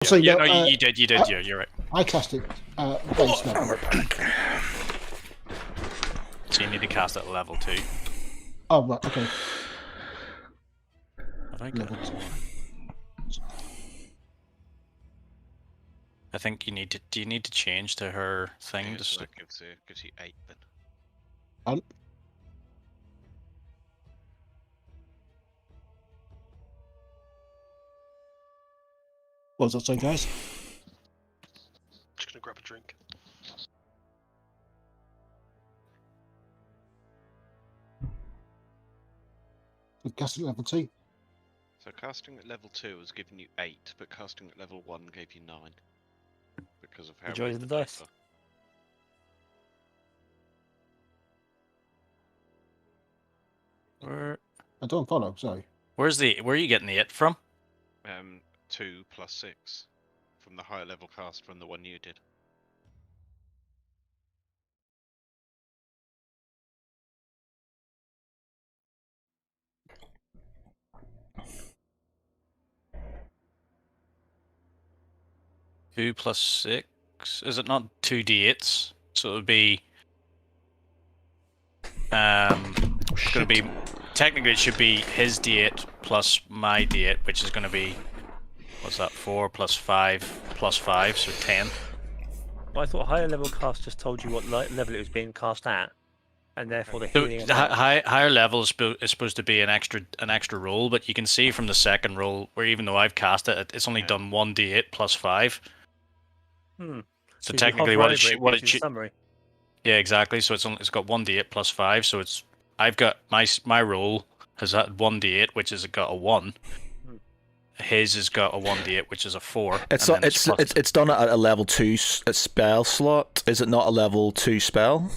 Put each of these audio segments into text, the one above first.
So Yeah, no, no, you did. Yeah, you're right. I cast it base level. So you need to cast it at level 2. Oh right, okay. I think. Level 2. I think you need to. Do you need to change to her thing? Yeah, Just so that gives you 8 then. What does that say, guys? Just gonna grab a drink. Casting level 2. So casting at level 2 has given you 8, but casting at level 1 gave you 9. Because of how Enjoy big the dice. where? I don't follow. Sorry. Where are you getting the it from? 2 plus 6 from the higher level cast from the one you did. Two plus 6. Is it not 2d8s? So it would be. It's going to be. Technically, it should be his d8 plus my d8, which is going to be. What's that? 4 plus 5 plus 5, so 10. But I thought higher level cast just told you what level it was being cast at, and therefore the So healing. the higher level is supposed to be an extra roll, but you can see from the second roll where even though I've cast it, it's only done 1d8 plus 5. Hmm. So if you technically, hover what over it gives you the should. summary. Yeah, exactly. So it's got 1d8 plus 5. So I've got my roll has had 1d8, which has got a 1. His has got a 1d8, which is a 4. It's done at a level 2 spell slot. Is it not a level 2 spell?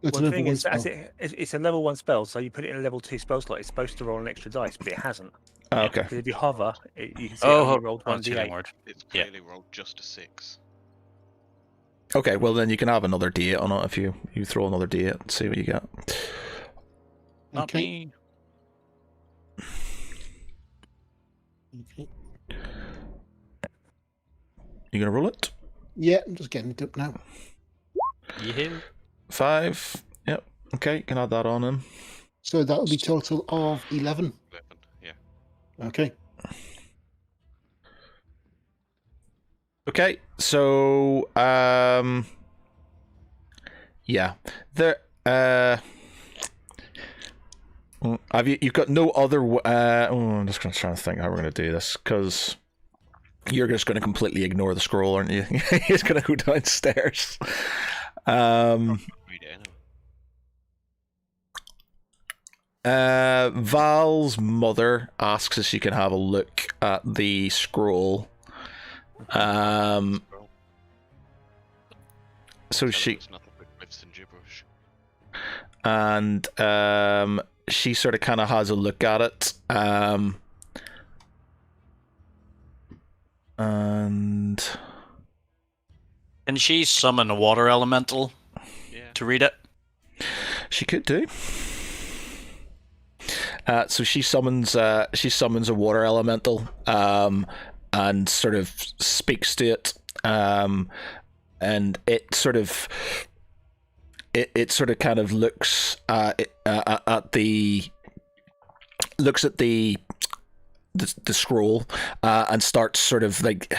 It's Well, a the thing level 1 is, spell. it's a level 1 spell, so you put it in a level 2 spell slot. It's supposed to roll an extra dice, but it hasn't. Oh, okay. Because if you hover, you can see it only rolled 1d8. word. It's clearly rolled just a 6. Okay, well then you can have another D8 on it if you throw another D8 and see what you get. Not Okay. me. Okay. You gonna roll it? Yeah, I'm just getting it up now. Yeah. 5. Yep. Okay, you can add that on in. So that will be total of 11. 11, yeah. Okay. Okay, so yeah, there. You've got no other. I'm just gonna try to think how we're gonna do this because you're just gonna completely ignore the scroll, aren't you? He's gonna go downstairs. Read it anyway. Val's mother asks if she can have a look at the scroll. So she It's nothing but riffs and gibberish. and she sort of kind of has a look at it. And Can she summon a water elemental to read it? she could do. So she summons a water elemental, and sort of speaks to it, and it sort of kind of looks at the scroll, and starts sort of like.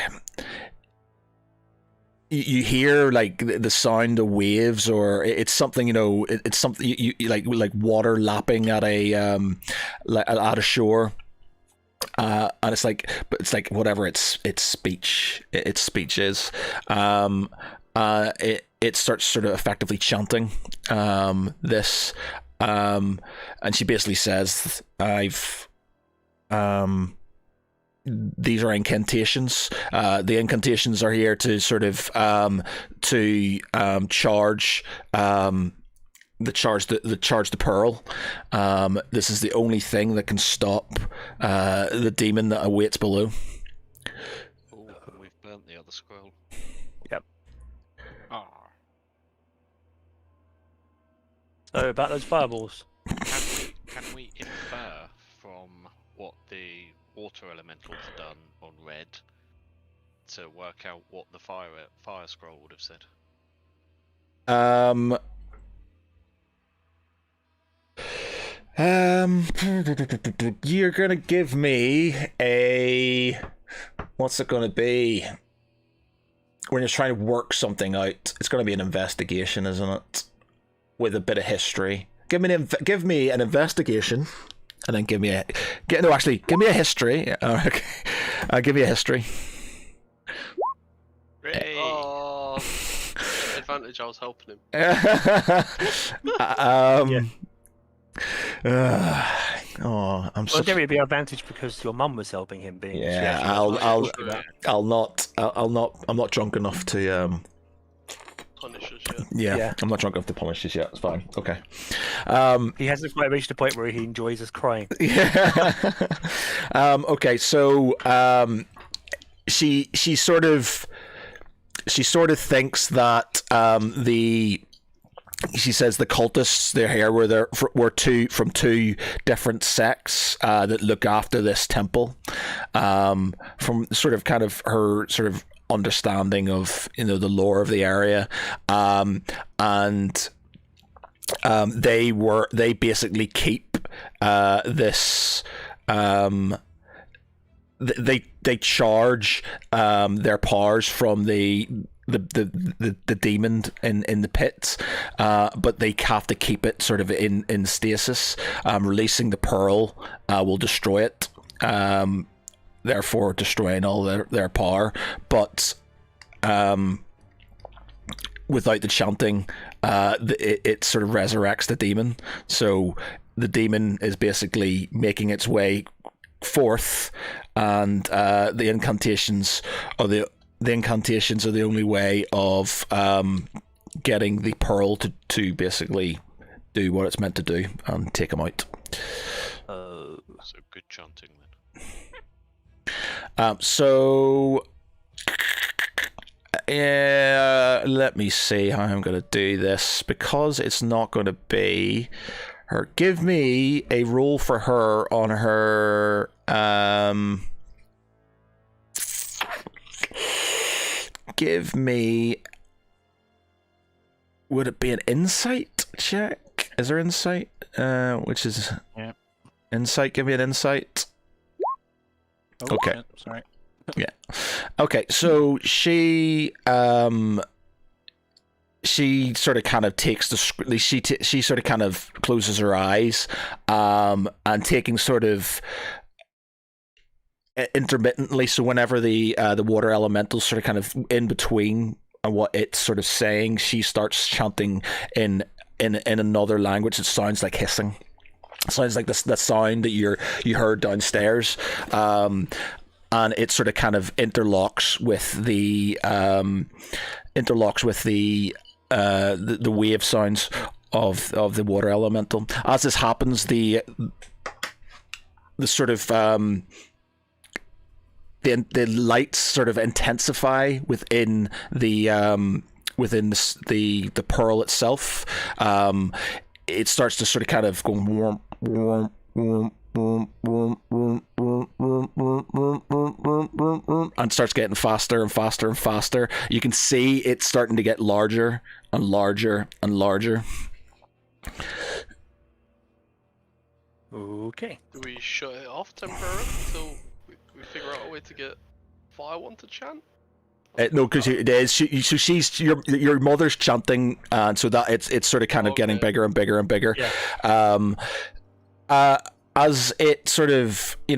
You hear like the sound of waves, or it's something, it's something you like water lapping at a at a shore, and it's like whatever its speech is, it starts sort of effectively chanting this, and she basically says, these are incantations. The incantations are here to sort of charge the pearl. This is the only thing that can stop the demon that awaits below. Oh, we've burnt the other scroll. Yep. Ah. So about those fireballs. Can we infer from what the water elemental's done on red to work out what the fire scroll would have said. You're gonna give me a. What's it gonna be? When you're trying to work something out, it's gonna be an investigation, isn't it? With a bit of history. Give me an investigation, and then give me a history. Okay. Give me a history. Great. Oh, advantage! I was helping him. I'm Well, there would be an advantage because your mum was helping him. Being Yeah, I'm not drunk enough to Punish us, yeah. Yeah, I'm not drunk enough to punish us yet. It's fine. Okay. He hasn't quite reached the point where he enjoys us crying. Yeah. Okay, so she sort of thinks that she says the cultists they're here were from two different sects that look after this temple. From sort of kind of her sort of understanding of the lore of the area, and they basically keep this. They charge their powers from the demon in the pits, but they have to keep it sort of in stasis. Releasing the pearl will destroy it, therefore destroying all their power. But without the chanting, it sort of resurrects the demon. So the demon is basically making its way forth, and the incantations are the only way of getting the pearl to basically do what it's meant to do and take him out. So good chanting then. Let me see how I'm going to do this, because it's not going to be her. Give me a roll for her on her. Give me. Would it be an insight check? Is there insight? Which is insight. Give me an insight. Oh, okay. Yeah, sorry. Yeah. Okay. So she sort of kind of takes the she sort of kind of closes her eyes, and taking sort of intermittently. So whenever the water elemental sort of kind of in between and what it's sort of saying, she starts chanting in another language. It sounds like hissing. It sounds like the sound that you heard downstairs. And it sort of kind of interlocks with the wave sounds of the water elemental. As this happens, the sort of the lights sort of intensify within the pearl itself. It starts to sort of kind of go warm, warm, warm, and starts getting faster and faster and faster. You can see it's starting to get larger and larger and larger. Okay. Do we shut it off temporarily until we figure out a way to get Fire One to chant? No, because it is. So she's your mother's chanting, and so that it's sort of kind of getting bigger and bigger and bigger. Yeah. As it sort of, you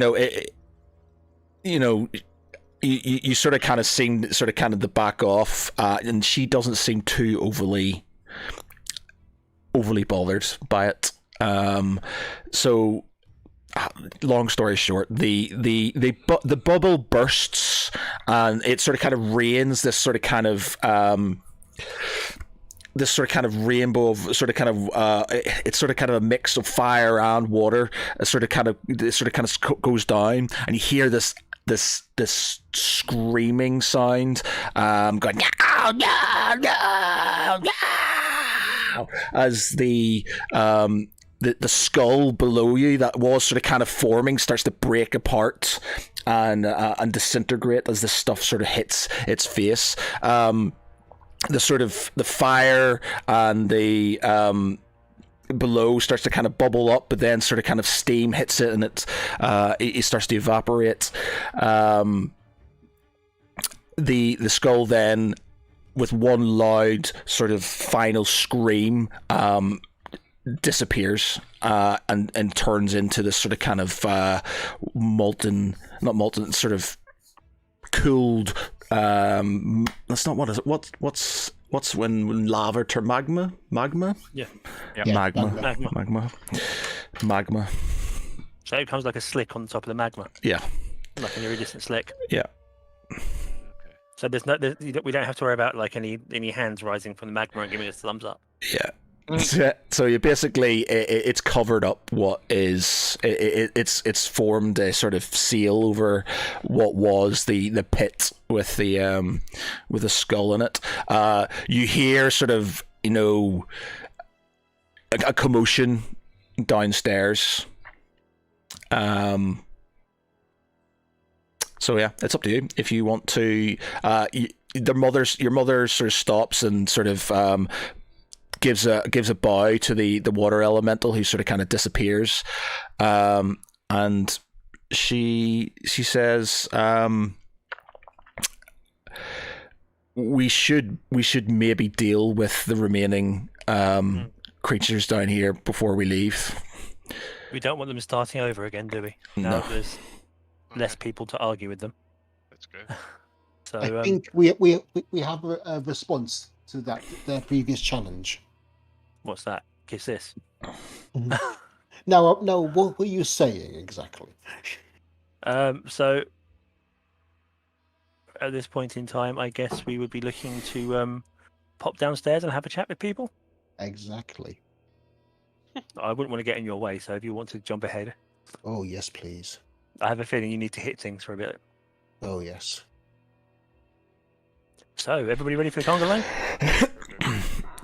sort of kind of seem sort of kind of the back off, and she doesn't seem too overly bothered by it. So, long story short, the bubble bursts, and it sort of kind of rains this sort of kind of rainbow of it's sort of kind of a mix of fire and water. It sort of kind of goes down, and you hear this screaming sound, going no, no, no, no, as the the skull below you that was sort of kind of forming starts to break apart and disintegrate as this stuff sort of hits its face. The sort of the fire and the below starts to kind of bubble up, but then sort of kind of steam hits it, and it starts to evaporate. The skull then, with one loud sort of final scream, disappears and turns into this sort of kind of not molten, sort of cooled. That's not what is it. What's when lava turn magma? Yeah. Magma. So it becomes like a slick on the top of the magma. Yeah. Like an iridescent slick. Yeah. So we don't have to worry about like any hands rising from the magma and giving us thumbs up. Yeah. So you basically it's covered up what is it's formed a sort of seal over what was the pit with the skull in it. You hear sort of a commotion downstairs. So yeah, it's up to you if you want to. Your mother sort of stops and sort of gives a bow to the water elemental, who sort of kind of disappears, and she says, we should maybe deal with the remaining creatures down here before we leave. We don't want them starting over again, do we? No. There's less people to argue with them. Let's go. So I think we have a response to their previous challenge. what's that? Kiss this. No, what were you saying exactly? So at this point in time, I guess we would be looking to pop downstairs and have a chat with people. Exactly. I wouldn't want to get in your way, so if you want to jump ahead, Oh yes, please. I have a feeling you need to hit things for a bit. Oh yes. So, everybody ready for the conga line?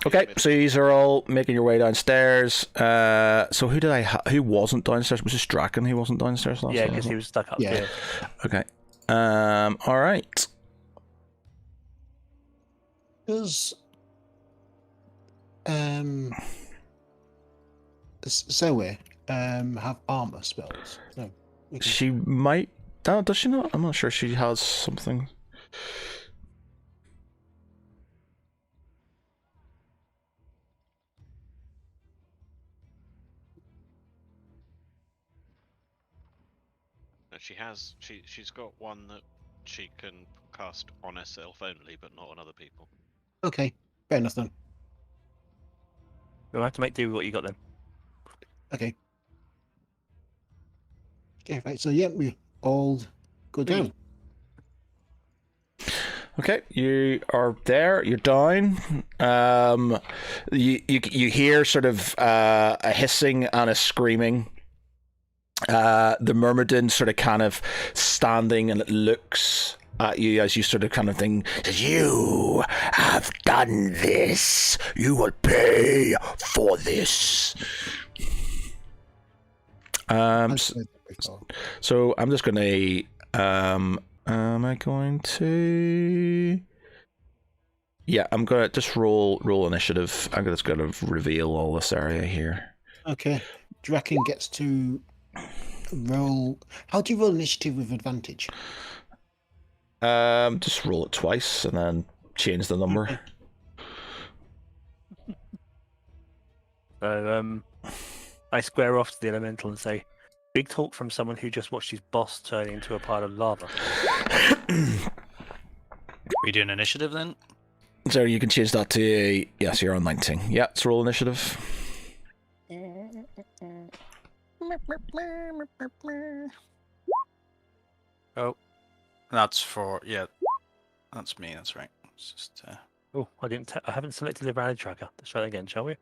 Okay, so these are all making your way downstairs. So who wasn't downstairs? Was this Draken? He wasn't downstairs last Yeah, time, because wasn't he was stuck up Yeah. here. Okay. All right. Does Zoe have armor spells? No. we can- She might. Oh, does she not? I'm not sure. She has something. No, she has. She's got one that she can cast on herself only, but not on other people. Okay, fair enough then. We'll have to make do with what you got then. Okay. Okay, right. So yeah, we all go down. Okay, you are there. You're down. You hear sort of a hissing and a screaming. The Myrmidon sort of kind of standing, and it looks at you as you sort of kind of thing. Says, "You have done this. You will pay for this." I've said that before. So I'm just gonna. Am I going to? Yeah, I'm gonna just roll initiative. I'm just gonna reveal all this area here. Okay. Draken gets to roll. How do you roll initiative with advantage? Just roll it twice and then change the number. So, I square off to the elemental and say, "Big talk from someone who just watched his boss turn into a pile of lava." We do an initiative then? So you can change that to yes, you're on 19. Yeah, let's roll initiative. Oh, that's for that's me. That's right. It's just Oh, I haven't selected the rally tracker. Let's try that again, shall we?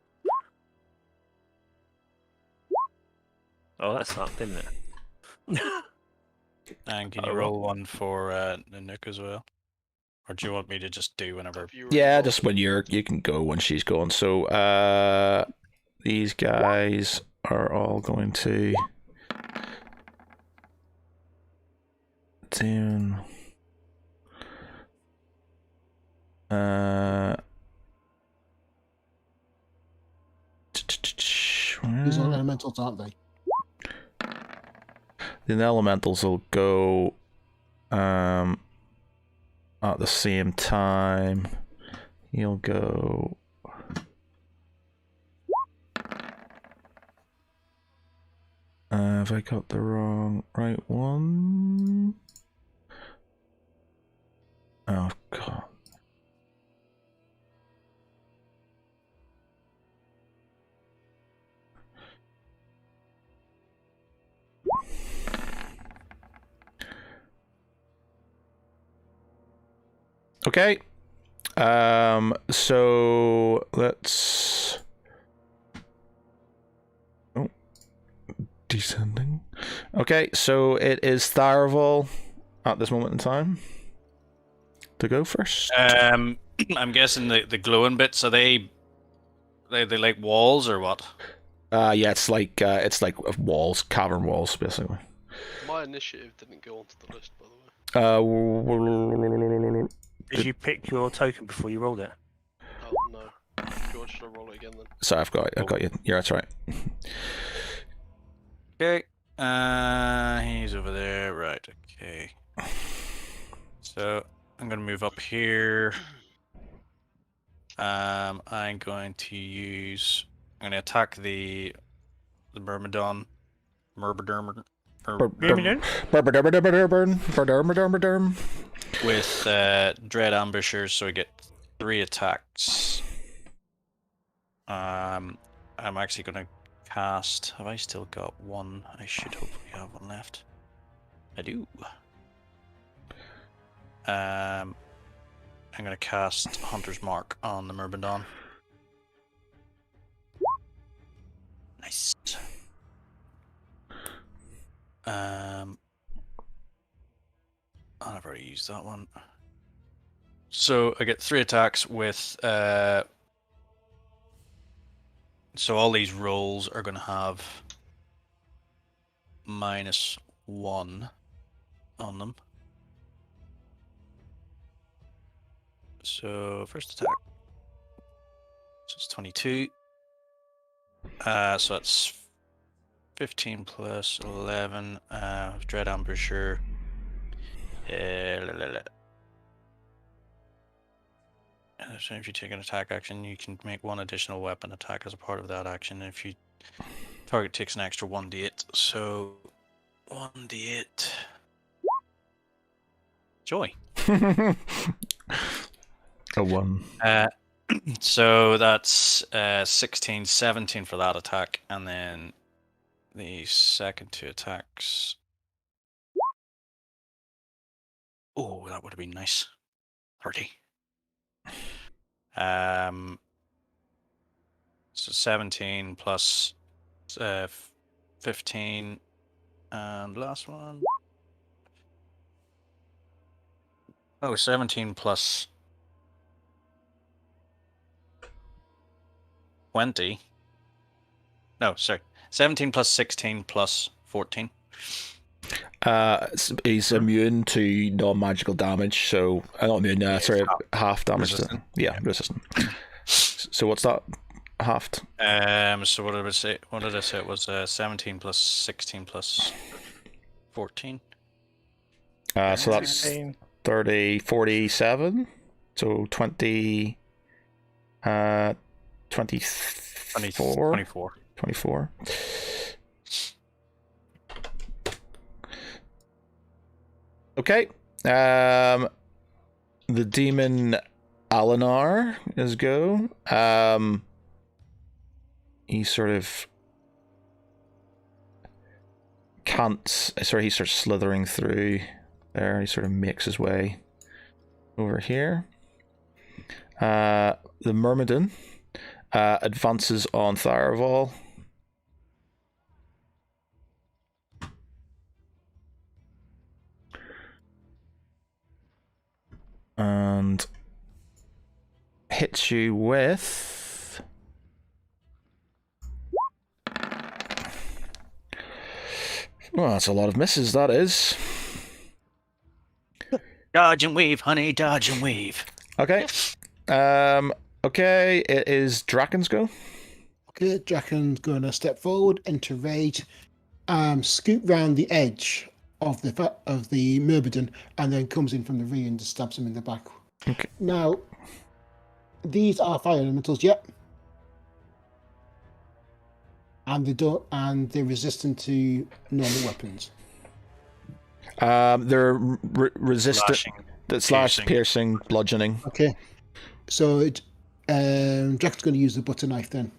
Oh, that sucked, didn't it? and can you Oh, roll one for Nanook as well, or do you want me to just do whenever? Have you Yeah, rolled? just when you can go when she's going. So these guys are all going to down. These are elementals, aren't they? The elementals will go at the same time. He'll go. Have I got the right one? Oh god. Okay. So let's. Oh, descending. Okay, so it is Tharaval at this moment in time to go first. I'm guessing the glowing bits, are they like walls or what? Yeah, it's like walls, cavern walls, basically. My initiative didn't go onto the list, by the way. Did you pick your token before you rolled it? Oh no. George, should I roll it again then? So I've got you. Yeah, that's right. Okay. He's over there. Right. Okay. So I'm gonna move up here. I'm going to use. I'm gonna attack the Myrmidon. With Dread Ambushers, so I get 3 attacks. I'm actually gonna cast. Have I still got one? I should hopefully have one left. I do. I'm gonna cast Hunter's Mark on the Myrmidon. Nice. I've already used that one. So I get 3 attacks with so all these rolls are gonna have -1 on them. So first attack. So it's 22. So that's 15 plus 11. Dread Ambusher. So if you take an attack action, you can make 1 additional weapon attack as a part of that action. If you target takes an extra 1d8, so 1d8. Joy. A 1. So that's 16, 17 for that attack, and then the second 2 attacks. Oh, that would have been nice. 30. So 17 plus 15, and last one. Oh, 17 plus 20. No, sorry. 17 plus 16 plus 14. He's immune to non-magical damage, so not immune. Sorry, half damage. Resistant. Resistant. So what's that? Halved. So what did I say? What did I say? It was 17 plus 16 plus 14. So that's 30, 47. So 20. 24. 24. 24. Okay. The demon Alinar is go. He sort of can't. Sorry, he starts slithering through there. He sort of makes his way over here. The Myrmidon advances on Tharaval. And hits you with Well, that's a lot of misses, that is. Dodge and weave, honey, dodge and weave. Okay. Okay, it is Draken's go. Okay, Draken's going to step forward, enter rage, scoot round the edge of the Myrmidon, and then comes in from the rear and just stabs him in the back. Okay. Now, these are fire elementals, yep. And they're resistant to normal weapons. They're resistant. Slashing, Slash, piercing, bludgeoning. Okay, so Draken's going to use the butter knife then.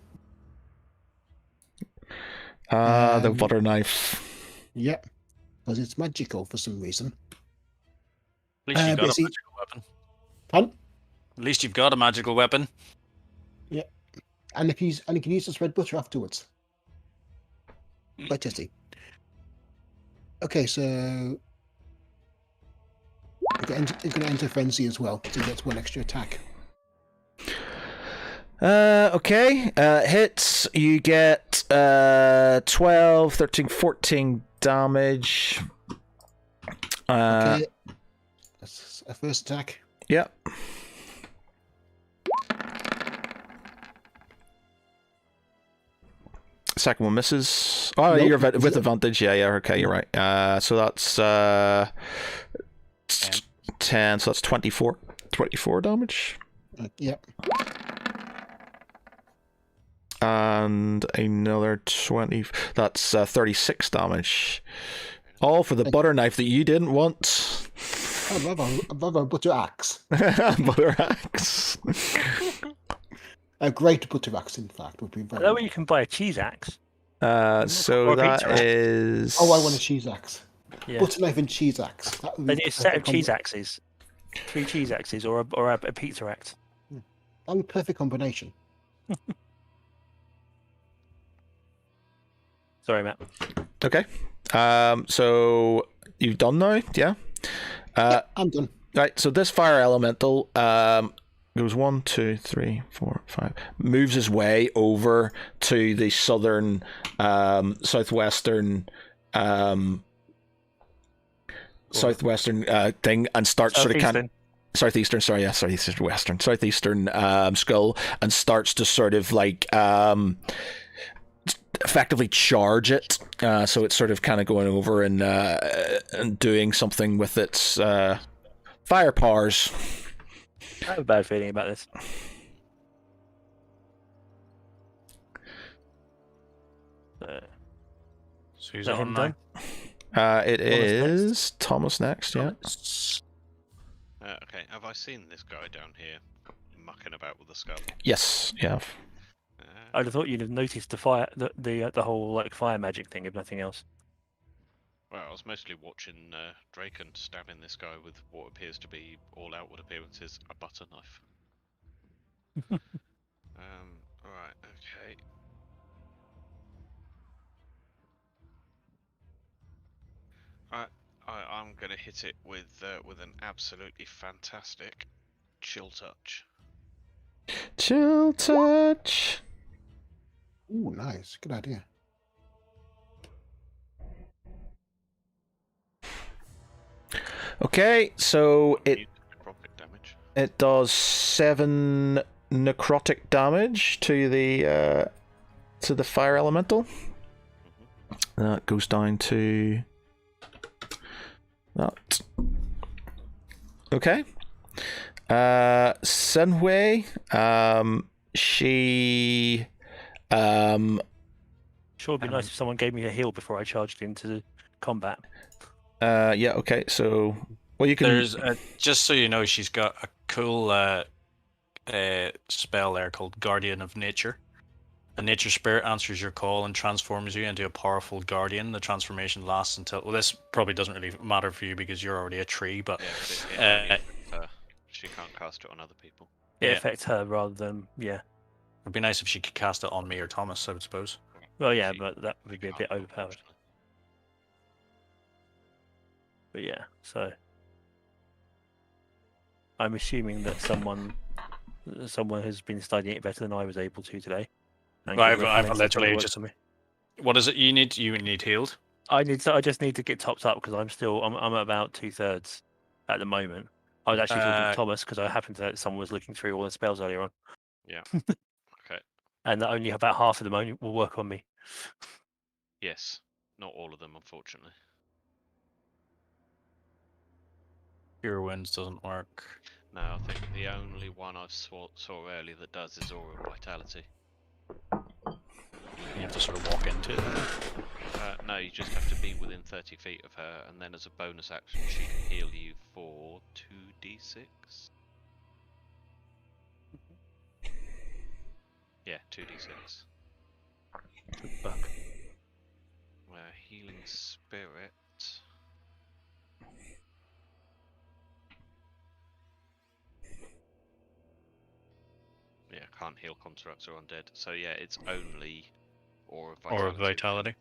The butter knife. Yep, because it's magical for some reason. At least you've got a basically- magical weapon. Pardon? At least you've got a magical weapon. And he can use this red butter afterwards. Quite tasty. Okay, so he's going to enter frenzy as well, so he gets one extra attack. Okay. Hits. You get 12, 13, 14 damage. Okay, that's a first attack. Yep. Second one misses. Oh, Nope. you're with advantage. Yeah, okay, you're right. So that's 10, so that's 24 damage. Yep. And another 20. That's 36 damage. All for the butter knife that you didn't want. I'd rather a butter axe. Butter axe. A great butter axe, in fact, would be I very. know where you can buy a cheese axe. So Or a that pizza axe. is. Oh, I want a cheese axe. Yeah. Butter knife and cheese axe. That would They be need a set of perfect cheese axes. 3 cheese axes or a pizza axe. That would be a perfect combination. Sorry, Matt. Okay. So you've done now, yeah? Yeah, I'm done. Right, so this fire elemental goes 1, 2, 3, 4, 5, moves his way over to the southern, southwestern thing and starts sort of southeastern skull, and starts to sort of like effectively charge it. So it's sort of kind of going over and doing something with its fire powers. I have a bad feeling about this. So he's Let him on done. now. It is Thomas next, yeah. Okay, have I seen this guy down here mucking about with the skull? Yes, yeah. I'd have thought you'd have noticed the fire, the whole like fire magic thing, if nothing else. Well, I was mostly watching Draken stabbing this guy with what appears to be all outward appearances a butter knife. Alright, okay. I'm gonna hit it with an absolutely fantastic chill touch. Chill touch. Ooh, nice. Good idea. Okay, so it Necrotic damage. does 7 necrotic damage to the fire elemental. That goes down to that. Okay. Senhui, she Sure, it'd be nice if someone gave me a heal before I charged into combat. yeah, okay, so well you can There's just so you know, she's got a cool spell there called Guardian of Nature. A nature spirit answers your call and transforms you into a powerful guardian. The transformation lasts until... Well, this probably doesn't really matter for you because you're already a tree, but... Yeah, but it only affects her. She can't cast it on other people. It Yeah. affects her rather than It'd be nice if she could cast it on me or Thomas, I would suppose. Well, yeah, She- but that would be a she bit can't, overpowered. unfortunately. But yeah, so I'm assuming that someone has been studying it better than I was able to today. And Well, can I've recommend something that literally works just- for me. What is it you need? You need healed? I just need to get topped up because I'm at about 2/3 at the moment. I was actually talking to Thomas because I happened to someone was looking through all the spells earlier on. Yeah. Okay. And that only about half of them only will work on me. Yes. Not all of them, unfortunately. Pure Winds doesn't work. No, I think the only one I saw earlier that does is Aura of Vitality. You have to sort of walk into it. No, you just have to be within 30 feet of her, and then as a bonus action, she can heal you for 2d6. Yeah, 2d6. Fuck. Healing Spirit. Yeah, can't heal constructs or undead. So yeah, it's only Aura of Vitality.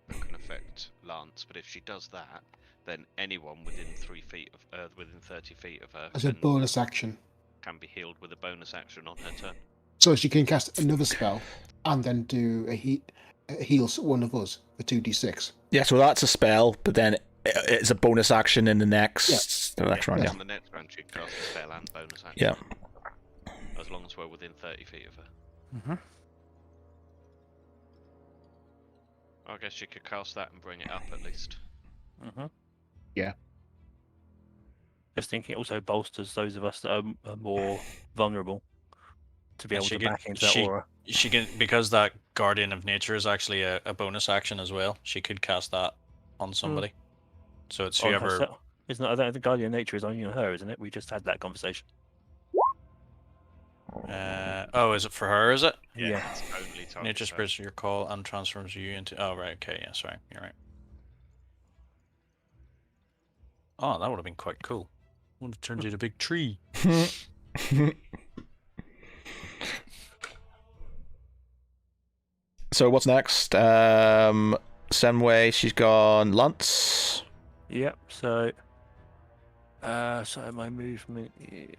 That can affect Lance, but if she does that, then anyone within 3 feet of within 30 feet of her As a bonus action. can be healed with a bonus action on her turn. So she can cast another spell and then do a heal one of us for 2d6. Yeah, so that's a spell, but then it's a bonus action in the next round. Yeah. On the next round, she can cast a spell and bonus action. Yeah. As long as we're within 30 feet of her. Mm-hmm. I guess you could cast that and bring it up at least. Mm-hmm. Yeah. Just thinking it also bolsters those of us that are more vulnerable to be able to back into that aura. She can, because that Guardian of Nature is actually a bonus action as well. She could cast that on somebody. So it's whoever. Isn't it? The Guardian of Nature is only on her, isn't it? We just had that conversation. Is it for her? Is it? Yeah. It's only Nature spreads your call and transforms you into. Oh right, okay, yeah, sorry, you're right. Oh, that would have been quite cool. Would have turned you into a big tree. So what's next? Senway, she's gone. Lance. Yep. So my movement is.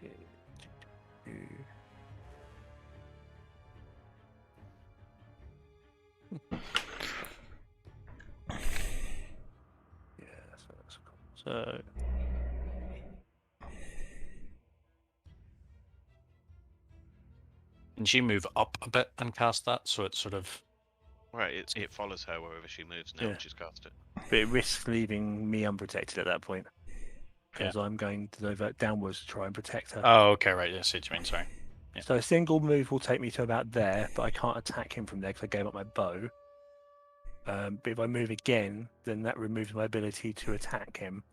So that's cool. So. Can she move up a bit and cast that? So it's sort of. Right, it follows her wherever she moves now when she's cast it. But it risks leaving me unprotected at that point. Because I'm going to divert downwards to try and protect her. Oh, okay, right. I see what you mean, sorry. Yeah. So a single move will take me to about there, but I can't attack him from there because I gave up my bow. But if I move again, then that removes my ability to attack him.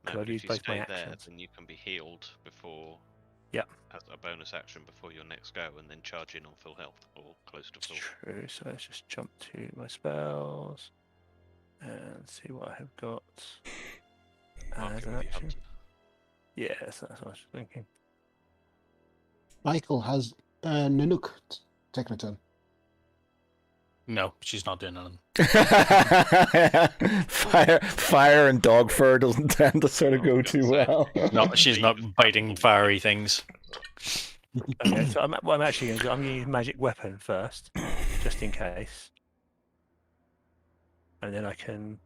No, I've if used you both stay my there, actions. then you can be healed before. Yeah. As a bonus action before your next go, and then charge in on full health or close to full. True. So let's just jump to my spells and see what I have got as an action. Yes, that's what I was thinking. Michael, has Nanook taken a turn? No, she's not doing anything. Fire and dog fur doesn't tend to sort of go too well. No, she's not biting fiery things. Okay, so I'm actually going to use magic weapon first, just in case, and then I can.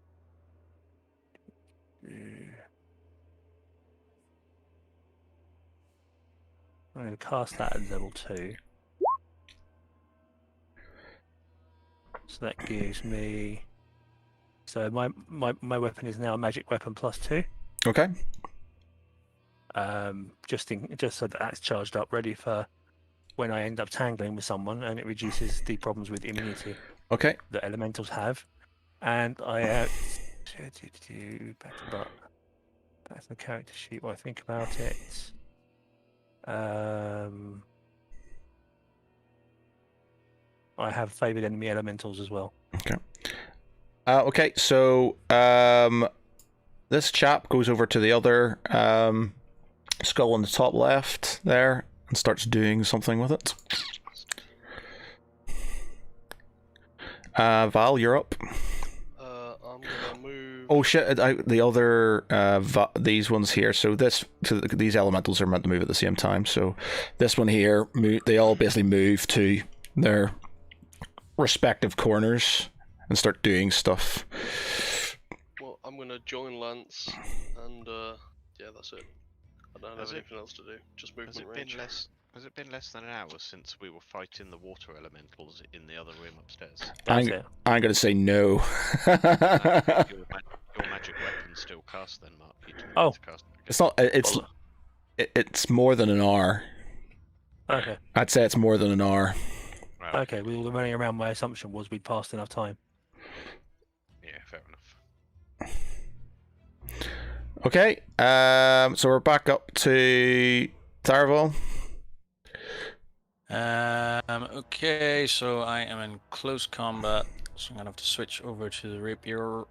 I'm going to cast that at level 2. So that gives me. So my weapon is now a magic weapon +2. Okay. Just so that that's charged up, ready for when I end up tangling with someone, and it reduces the problems with immunity. Okay. That elementals have, and I back to the character sheet. What I think about it. I have favoured enemy elementals as well. Okay. Okay, so this chap goes over to the other skull on the top left there and starts doing something with it. Val, you're up. I'm gonna move. Oh shit! The other these ones here. So these elementals are meant to move at the same time. So this one here, they all basically move to their respective corners and start doing stuff. I'm gonna join Lance, and yeah, that's it. I don't have anything else to do. Just movement range. Has it been less than an hour since we were fighting the water elementals in the other room upstairs? I'm going to say no. Your magic weapon still cast then, Mark. You didn't need to cast it again. It's not. It's more than an hour. Okay. I'd say it's more than an hour. Right. Okay, we were running around. My assumption was we'd passed enough time. Yeah, fair enough. Okay, so we're back up to Taraval. Okay, so I am in close combat, so I'm gonna have to switch over to the rapier.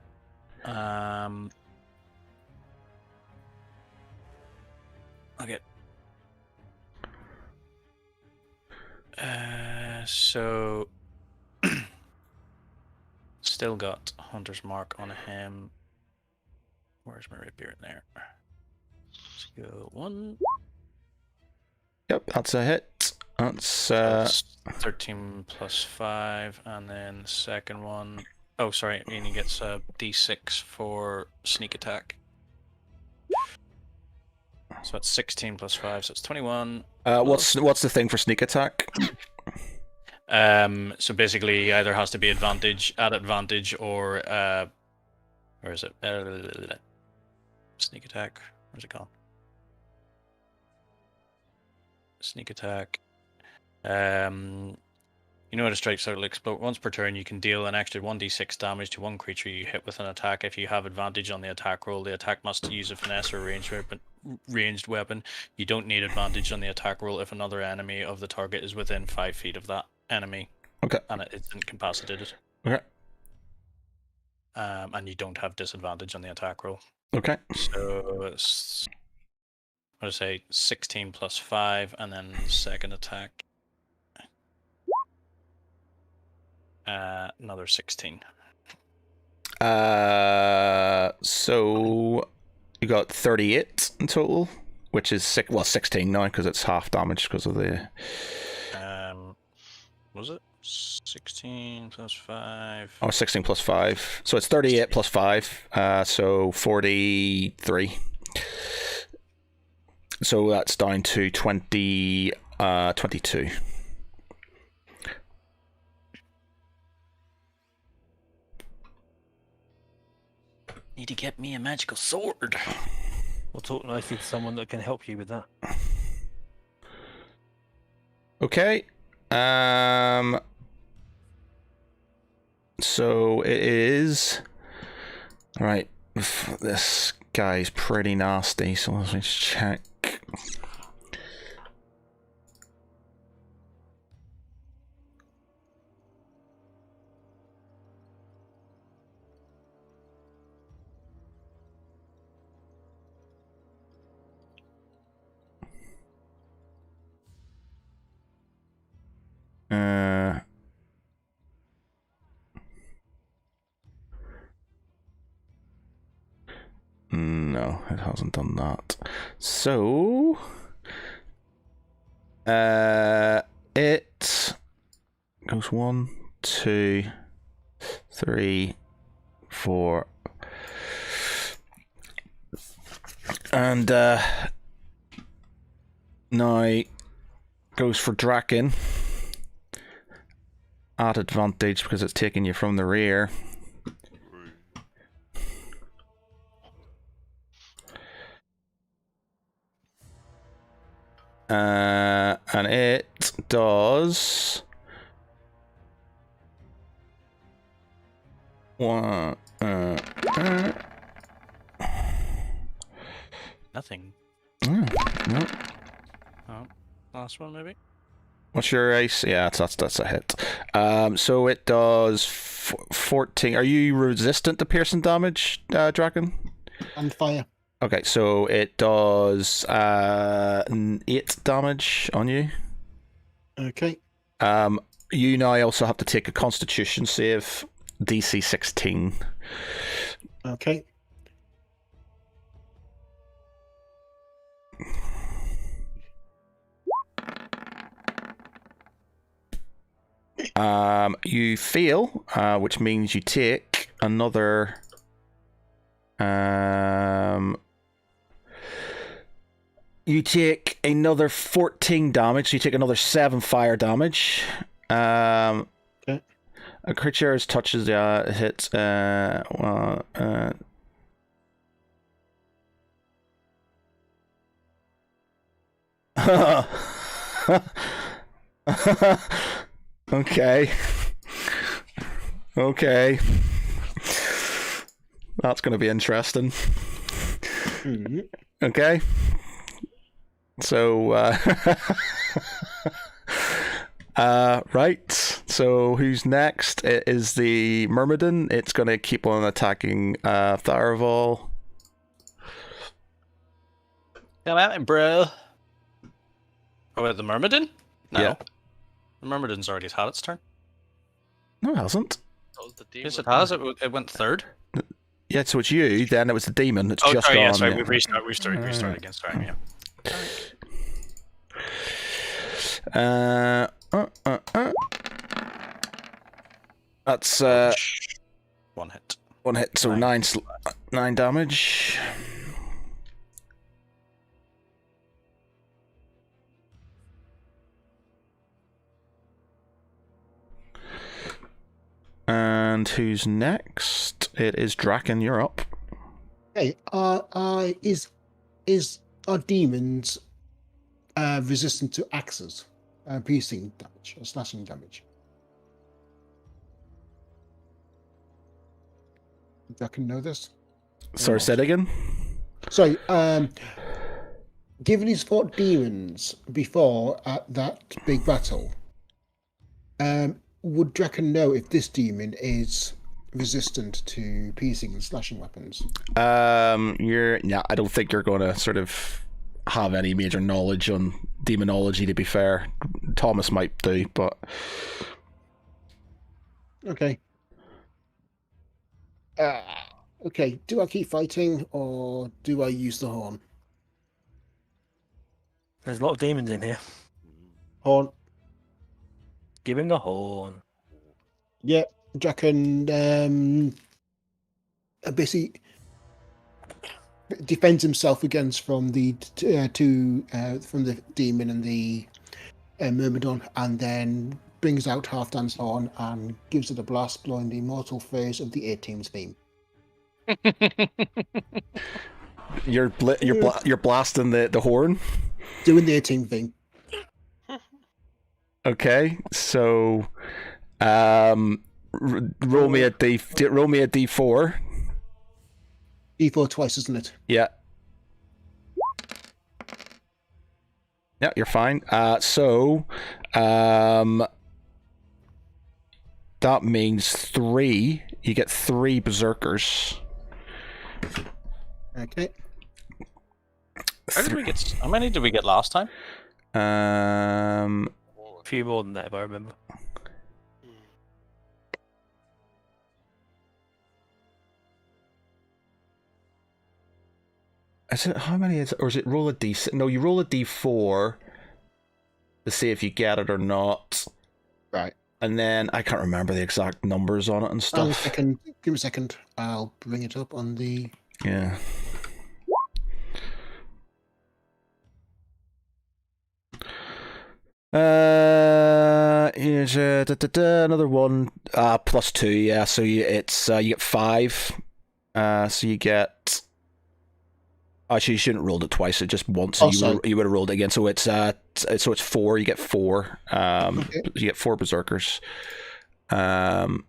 Okay. So still got Hunter's Mark on him. Where's my rapier in there? Let's go 1. Yep, that's a hit. That's 13 plus 5, and then the second one. Oh, sorry, and he gets a d6 for sneak attack. So that's 16 plus 5, so it's 21. What's the thing for sneak attack? So basically, he either has to be at advantage, or where is it? Sneak attack. Where's it gone? Sneak attack. You know how to strike so it'll explode. Once per turn, you can deal an extra 1d6 damage to one creature you hit with an attack. If you have advantage on the attack roll, the attack must use a finesse or ranged weapon. You don't need advantage on the attack roll if another enemy of the target is within 5 feet of that enemy. Okay. And it's incapacitated. Okay. And you don't have disadvantage on the attack roll. Okay. So it's, what do I say, 16 plus 5, and then second attack. Another 16. So you got 38 in total, which is 16 now because it's half damage because of the. Was it 16 plus 5? Oh, 16 plus 5. So it's 38 plus 5. So 43. So that's down to 22. Need to get me a magical sword. We'll talk nicely to someone that can help you with that. Okay. So it is. Right. This guy's pretty nasty, so let's check. No, it hasn't done that. So, it goes 1, 2, 3, 4, and now goes for Draken at advantage because it's taking you from the rear. And it does Nothing. No. Oh, last one maybe. What's your ace? Yeah, that's a hit. So it does 14. Are you resistant to piercing damage, Draken? And fire. Okay, so it does 8 damage on you. Okay. You now also have to take a Constitution save, DC 16. Okay. You fail, which means you take another You take another 14 damage, so you take another 7 fire damage. Okay. A creature touches the hits. Okay. Okay. That's going to be interesting. Mm-hmm. Okay. So, right. So, who's next? It is the Myrmidon. It's going to keep on attacking Tharaval. Come at me, bro. Oh, wait, the Myrmidon? No. Yeah. The Myrmidon's already had its turn. No, it hasn't. That was the demon. Yes, it has. It went third. Yeah, so it's you, then it was the demon. It's Oh, just sorry, gone. yeah, sorry. Yeah. We've restarted again. Sorry, yeah. That's One hit. one hit, so 9 damage. And who's next? It is Draken. You're up. Hey, are demons resistant to axes, piercing damage or slashing damage? Draken know this? Sorry, say it again. Sorry, given he's fought demons before at that big battle, would Draken know if this demon is resistant to piercing and slashing weapons? I don't think you're going to sort of have any major knowledge on demonology, to be fair. Thomas might do, but... Okay. Okay, do I keep fighting, or do I use the horn? There's a lot of demons in here. Horn. Give him the horn. Yeah, Draken basically defends himself against from the from the demon and the Myrmidon, and then brings out Halfdan's horn and gives it a blast, blowing the immortal phrase of the A-Team's theme. You're blasting the horn. Doing the A-Team thing. Okay, so roll me a d4. D4 twice, isn't it? Yeah. Yeah, you're fine. So that means 3. You get 3 berserkers. Okay. How many did we get last time? A few more than that, if I remember. Is it how many is it, or is it roll a d6? No, you roll a d4 to see if you get it or not. Right. And then I can't remember the exact numbers on it and stuff. Give me a second. I'll bring it up on the. Yeah. Here's another one. +2. Yeah. So you get 5. So you get. Actually, you shouldn't have rolled it twice. It just once. So you would have rolled it again. So it's 4. You get 4. Okay. You get 4 berserkers. And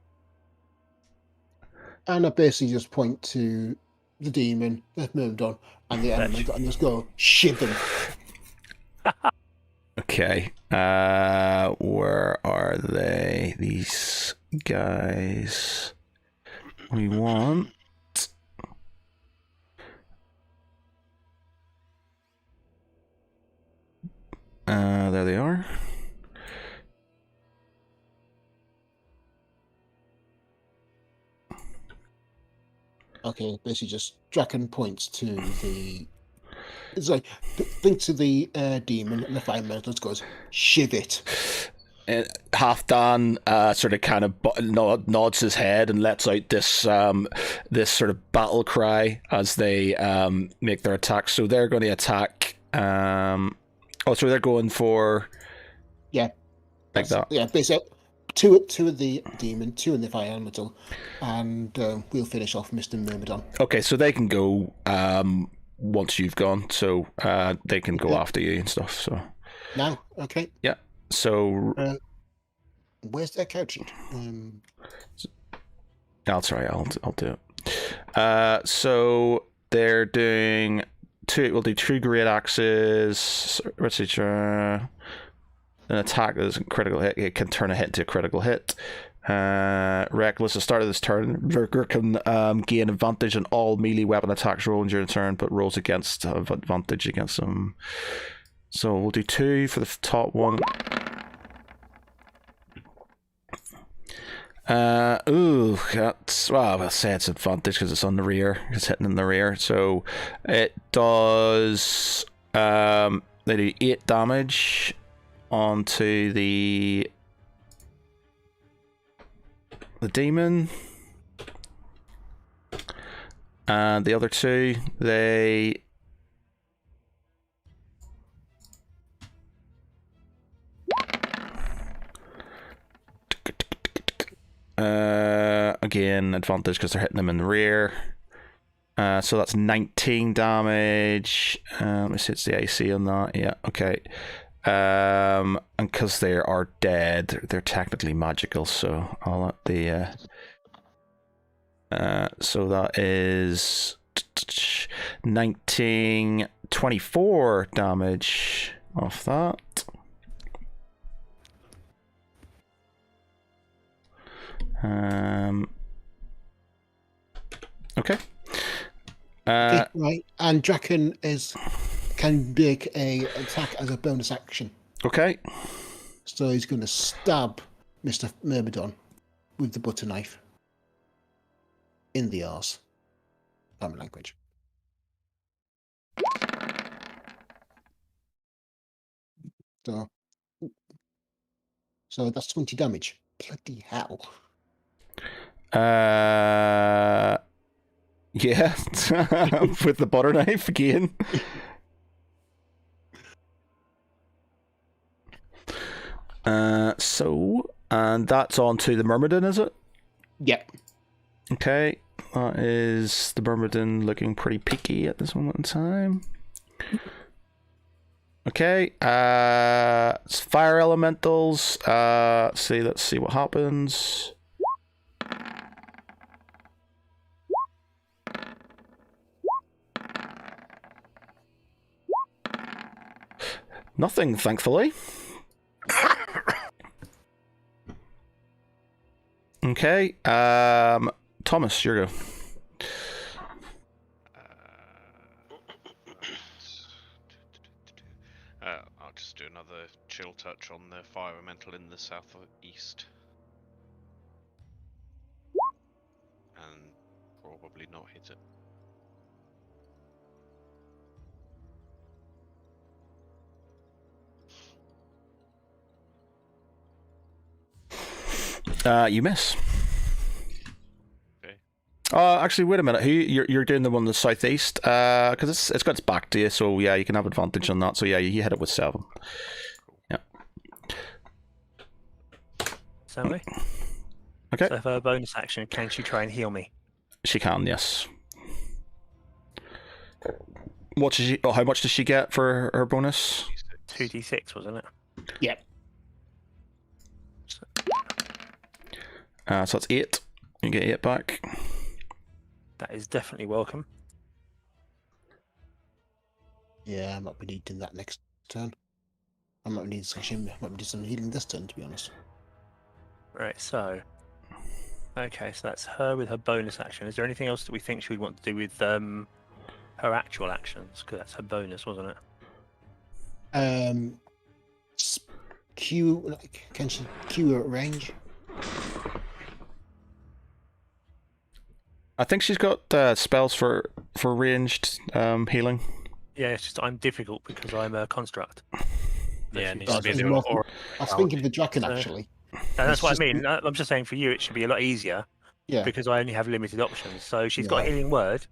I basically just point to the demon, the Myrmidon, and the element, and just go shit them. Okay. Where are they? These guys. We want. There they are. Okay, basically just Draken points to the. It's like think to the demon, and the fire elemental goes shiv it. Halfdan sort of kind of nods his head and lets out this this sort of battle cry as they make their attack. So they're going to attack. So they're going for like that. Yeah, basically two of the demon, 2 in the fire elemental, and we'll finish off Mr. Myrmidon. Okay, so they can go once you've gone, so they can go after you and stuff. So now, okay. Yeah. So where's their couching? That's right. I'll do it. So they're doing 2. We'll do 2 great axes. Let's see. An attack that is a critical hit. It can turn a hit into a critical hit. Reckless. At the start of this turn, Lurker can gain advantage on all melee weapon attacks rolled during the turn, but rolls against have advantage against them. So we'll do 2 for the top one. That's I'll say it's advantage because it's on the rear. It's hitting in the rear. So it does. They do 8 damage onto the demon, and the other 2 they. Again, advantage because they're hitting them in the rear. So that's 19 damage. Let me see, it's the AC on that. Yeah, okay. And because they are dead, they're technically magical, so I'll let the so that is 24 damage off that. Okay. Right, and Draken can make a attack as a bonus action. Okay. So he's going to stab Mr. Myrmidon with the butter knife in the arse. Common language. So that's 20 damage. Bloody hell. Yeah, with the butter knife again. And that's on to the Myrmidon, is it? Yep. Okay, that is the Myrmidon looking pretty peaky at this moment in time. Okay, it's fire elementals. Let's see what happens. Nothing, thankfully. Okay, Thomas, your go. I'll just do another chill touch on the fire elemental in the southeast. And probably not hit it. You miss. Okay. Actually, wait a minute. You're doing the one in the southeast? Because it's got its back to you, so yeah, you can have advantage on that. So yeah, you hit it with 7. Yeah. Sammy? Okay. So for a bonus action, can she try and heal me? She can, yes. What does she? Oh, how much does she get for her bonus? 2d6, wasn't it? Yep. So that's 8. You get 8 back. That is definitely welcome. Yeah, I might be needing that next turn. I might need some healing this turn, to be honest. Right, so... Okay, so that's her with her bonus action. Is there anything else that we think she would want to do with her actual actions? Because that's her bonus, wasn't it? Can she Q at range? I think she's got spells for ranged healing. Yeah, it's just I'm difficult because I'm a construct. Yeah, it If needs to you've be got the more- aura I was thinking of the Draken, So- actually. And that's It's what just- I mean. I'm just saying for you, it should be a lot easier Yeah. because I only have limited options. So she's got a Yeah. healing word.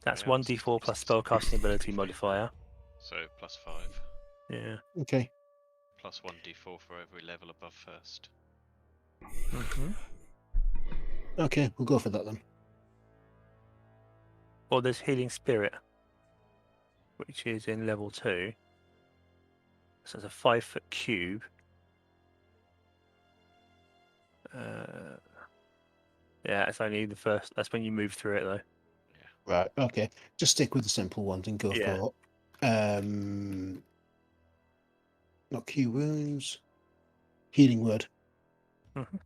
That's Yeah, 1d4 plus spellcasting ability modifier. So +5, Yeah. Okay. plus 1d4 for every level above first. hmm Okay, we'll go for that then. Or there's healing spirit, which is in level 2. So it's a 5-foot cube. Yeah, it's only the first. That's when you move through it, though. Right. Okay. Just stick with the simple ones and go Yeah. for not Q wounds. Healing word. Mhm.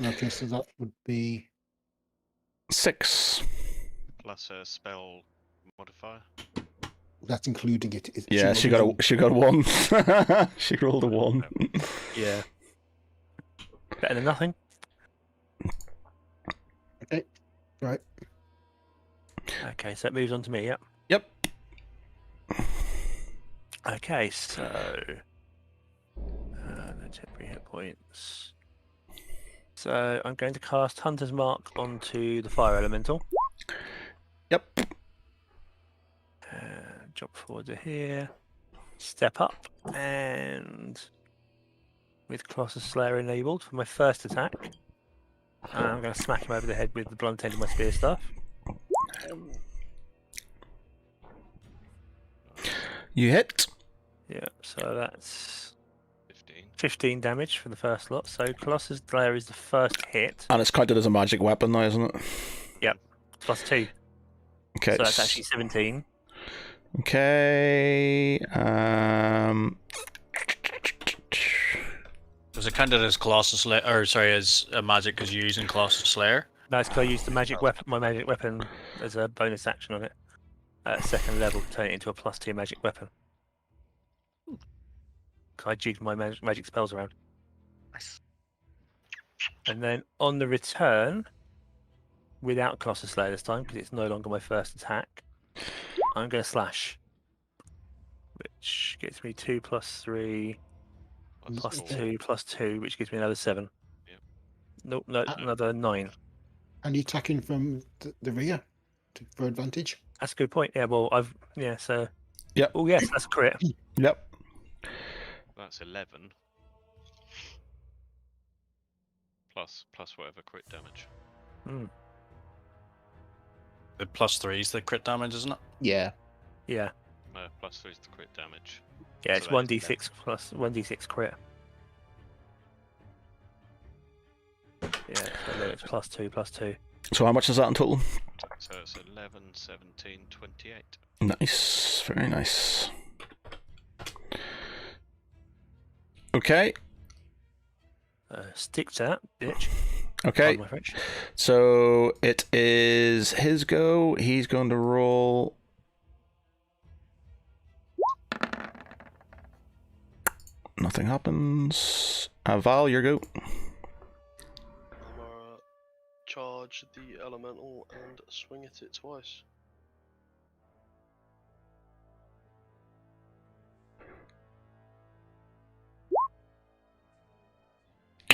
Okay, so that would be 6. Plus a spell modifier. that's including it. Yeah, she got a 1. She rolled a 1. Yeah. Better than nothing. Okay. Right. Okay, so it moves on to me. Yep. Yep. Okay, so the temporary hit points. So I'm going to cast Hunter's Mark onto the fire elemental. Yep. Jump forward to here. Step up, and with Colossus Slayer enabled for my first attack, I'm going to smack him over the head with the blunt end of my spear staff. You hit. Yeah, so that's 15. 15 damage for the first lot. So Colossus Slayer is the first hit. And it's counted as a magic weapon now, isn't it? Plus 2. Okay. So that's actually 17. Okay. Was it counted as Colossus Slayer, or sorry, as a magic because you're using Colossus Slayer? No, it's because I used the magic weapon, my magic weapon, as a bonus action on it. At second level, turn it into a plus 2 magic weapon. I jigged my magic spells around. And then on the return, without Colossus Slayer this time, because it's no longer my first attack, I'm going to slash. Which gets me 2 plus 3 plus 4. 2 plus 2, which gives me another 7. Yep. Nope, no, another 9. And you attacking from the rear for advantage. That's a good point. Yeah, well, so. Yep. Oh, yes, that's a crit. Yep. That's 11. Plus whatever crit damage. Hmm. The +3 is the crit damage, isn't it? Yeah. Yeah. No, +3 is the crit damage. Yeah, So it's that is 1d6 plus 1d6 crit. Yeah, so then it's plus 2, plus 2. So how much is that in total? So it's 11, 17, 28. Nice. Very nice. Okay. Stick to that, bitch. Okay. Pardon my French. So it is his go. He's going to roll. Nothing happens. Val, your go. I'm gonna charge the elemental and swing at it twice.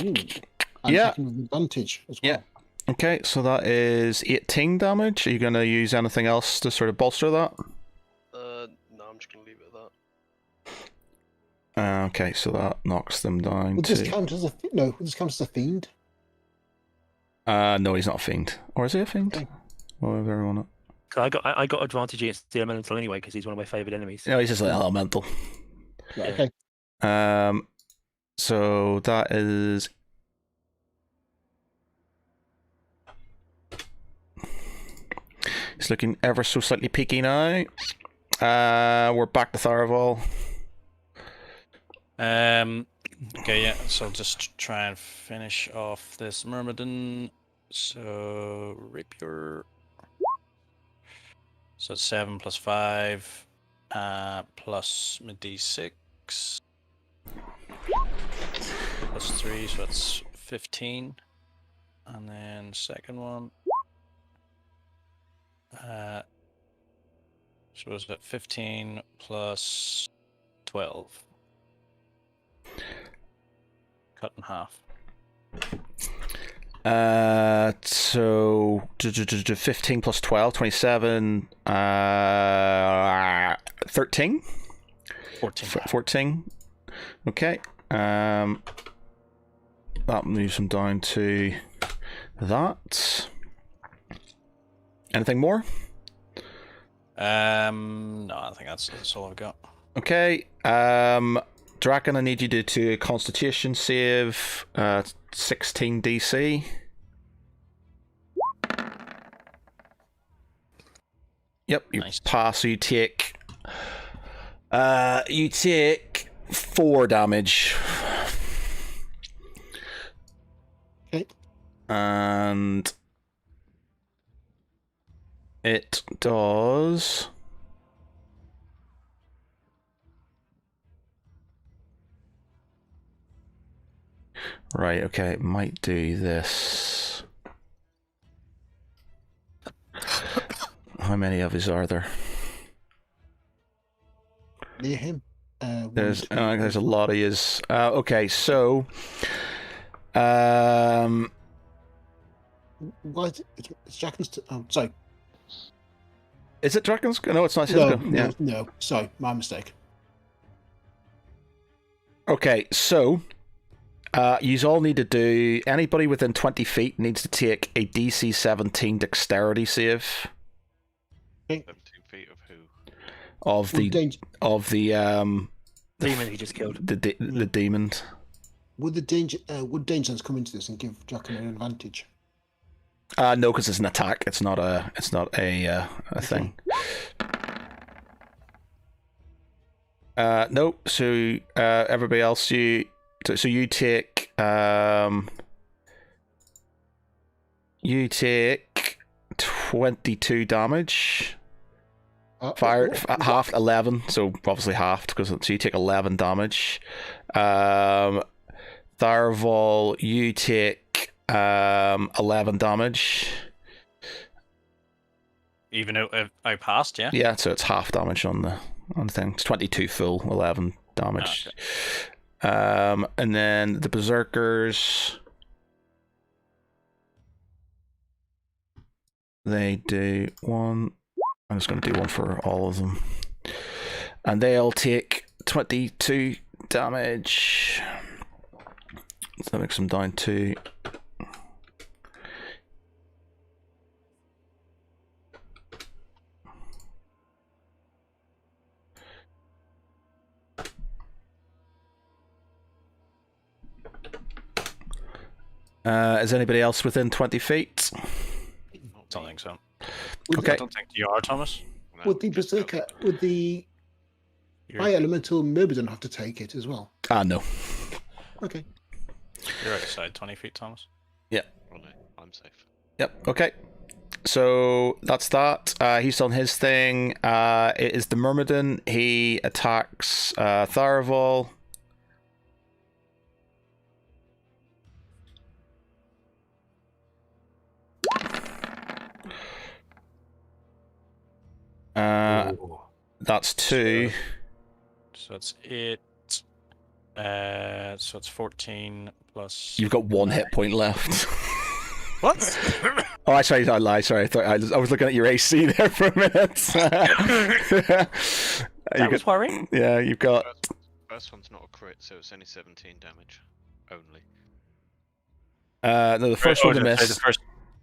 Ooh. And Yeah. attacking with advantage as well. Yeah. Okay, so that is 18 damage. Are you going to use anything else to sort of bolster that? No, I'm just gonna leave it at that. Okay, so that knocks them down Would this to... count as would this count as a fiend? No, he's not a fiend. Or is he a fiend? Okay. Whatever everyone... So I got advantage against the elemental anyway because he's one of my favourite enemies. No, he's just like elemental. Right, Yeah. okay. So that is... He's looking ever so slightly peaky now. We're back to Tharaval. Okay, yeah, so I'll just try and finish off this Myrmidon. So, Rapier. So it's 7 plus 5, plus my d6. Plus 3, so that's 15. And then second one. So was it 15 plus 12? Cut in half. So 15 plus 12, 27, 13? 14. 14. Okay. That moves him down to that. Anything more? No, I think that's all I've got. Okay. Draken, I need you to do a Constitution save. 16 DC. Yep, you Nice. pass. So you take 4 damage. Okay. And it does. Right, okay, it might do this. How many of his are there? Near him. There's a lot of his. Okay, so What? It's Draken's. Oh, sorry. is it Draken's? No, it's not his No, go. Yeah. no. Sorry, my mistake. Okay, so you all need to do. Anybody within 20 feet needs to take a DC 17 Dexterity save. 17 feet of who? Of the Demon he just killed. the demon. Would the danger? Would Dangerlands come into this and give Draken an advantage? No, because it's an attack. It's not a thing. Nope. So everybody else, you take 22 damage. Fire half 11, so obviously halved because so you take 11 damage. Tharval, you take 11 damage. Even though I passed, yeah? Yeah, so it's half damage on the thing. It's 22 full, 11 damage. Okay. And then the Berserkers, they do one. I'm just going to do one for all of them. And they'll take 22 damage. So that makes them down to... is anybody else within 20 feet? I don't think so. Okay. I don't think you are, Thomas. No, Would the just Berserker, would the You're, High Elemental Myrmidon have to take it as well? No. Okay. you're outside 20 feet, Thomas. Oh, no, I'm safe. Yep, okay. So that's that. He's done his thing. It is the Myrmidon. He attacks Tharaval. That's 2. So it's 8. So it's 14 plus. You've got 1 hit point left. What? Oh, actually, I lied. Sorry, I was looking at your AC there for a minute. That was worrying. Yeah, you've got. First one's not a crit, so it's only 17 damage. Only. No, the first one to The miss. first.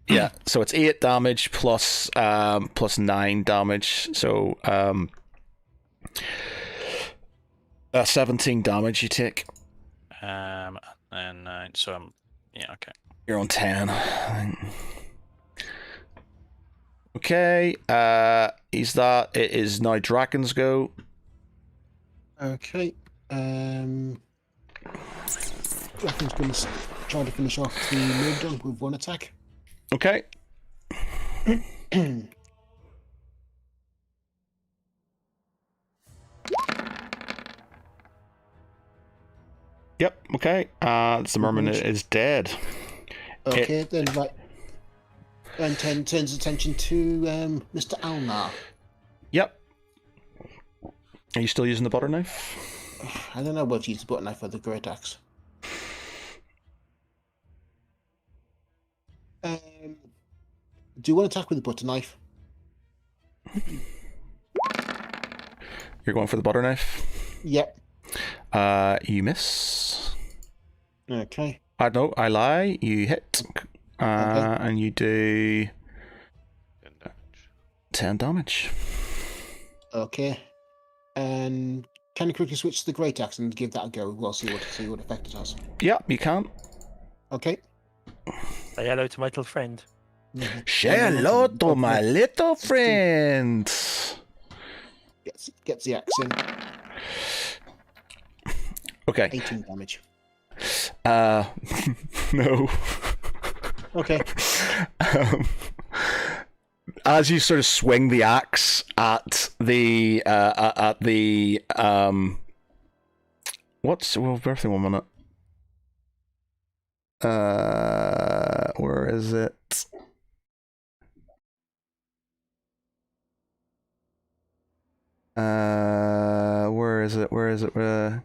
Yeah, so it's 8 damage plus 9 damage. So 17 damage you take. And 9. So yeah, okay. You're on 10. Okay, is that it? Is now Draken's go. Okay. Draken's going to try to finish off the Myrmidon with 1 attack. Okay. Yep. Okay. The merman is dead. Okay, then right. And turns attention to Mr. Alnar. Yep. Are you still using the butter knife? I don't know what to use the butter knife or the great axe. Do you want to attack with the butter knife? You're going for the butter knife? Yep. You miss. Okay. No, I lie. You hit. Okay. And you do 10 damage. 10 damage. Okay. And can you quickly switch to the great axe and give that a go? We'll see what effect it has. Yeah, you can. Okay. Say hello to my little friend. Say hello to my little friend. Gets the axe in. Okay. 18 damage. No. Okay. As you sort of swing the axe at the birthday 1 minute. Where is it? Where is it? Where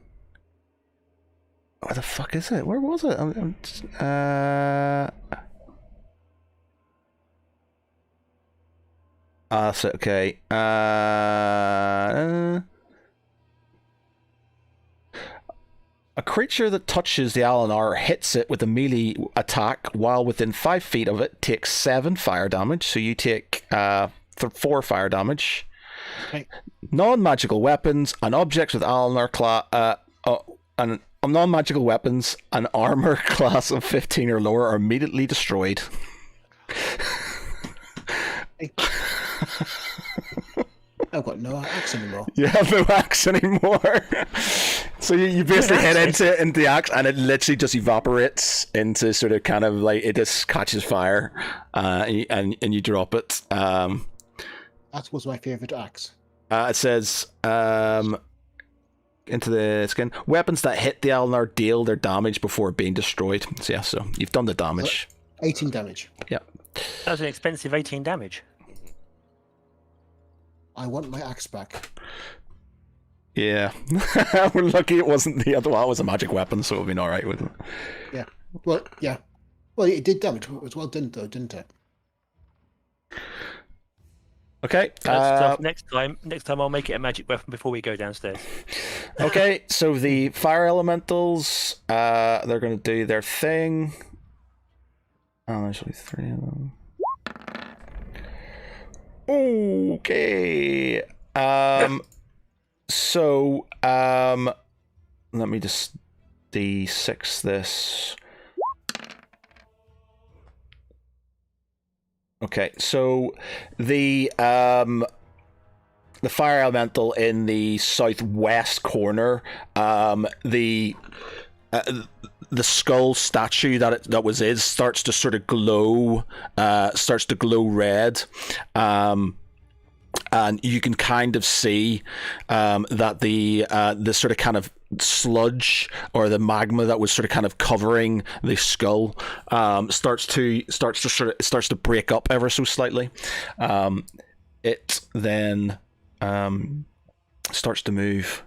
the fuck is it? Where was it? That's it, okay. A creature that touches the Alinar hits it with a melee attack while within 5 feet of it takes 7 fire damage. So you take 4 fire damage. Okay. Non-magical weapons and objects with Alinar non-magical weapons and armor class of 15 or lower are immediately destroyed. I've got no axe anymore. You have no axe anymore. So you basically hit into the axe and it literally just evaporates into sort of kind of like it just catches fire and you drop it. That was my favourite axe. It says into the skin. Weapons that hit the Alinar deal their damage before being destroyed. So yeah, so you've done the damage. 18 damage. Yeah. That was an expensive 18 damage. I want my axe back. Yeah. We're lucky it wasn't the other one. It was a magic weapon, so it would have been alright with it. Yeah. Well, yeah. Well, it did damage. It was well done, though, didn't it? Okay. Next time I'll make it a magic weapon before we go downstairs. Okay, so the fire elementals, they're going to do their thing. Oh, there's only 3 of them. Okay. So, let me just D6 this. Okay, so the fire elemental in the southwest corner, the skull statue that was starts to sort of glow, red, and you can kind of see that the sort of kind of sludge or the magma that was sort of kind of covering the skull starts to break up ever so slightly. It then starts to move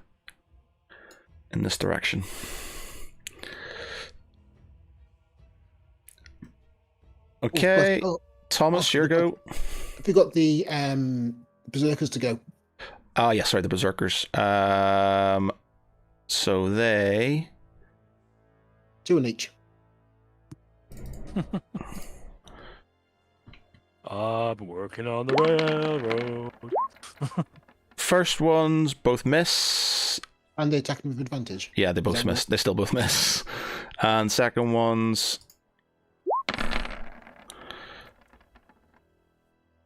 in this direction. Okay, Thomas, your go. Have you got the berserkers to go? Yeah, sorry, the berserkers. So they 2 in each. I'm working on the railroad. First ones both miss. And they attack with advantage. Yeah, they both miss. They still both miss. And second ones.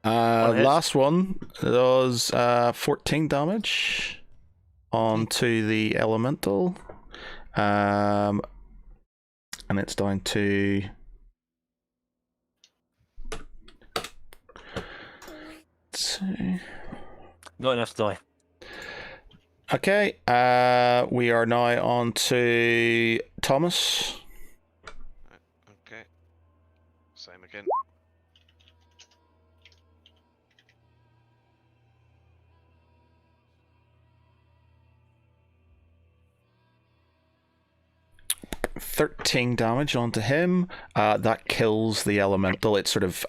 Last one does 14 damage onto the elemental. And it's down to Not enough to die. Okay, we are now on to Thomas. Okay. Same again. 13 damage onto him. That kills the elemental. It sort of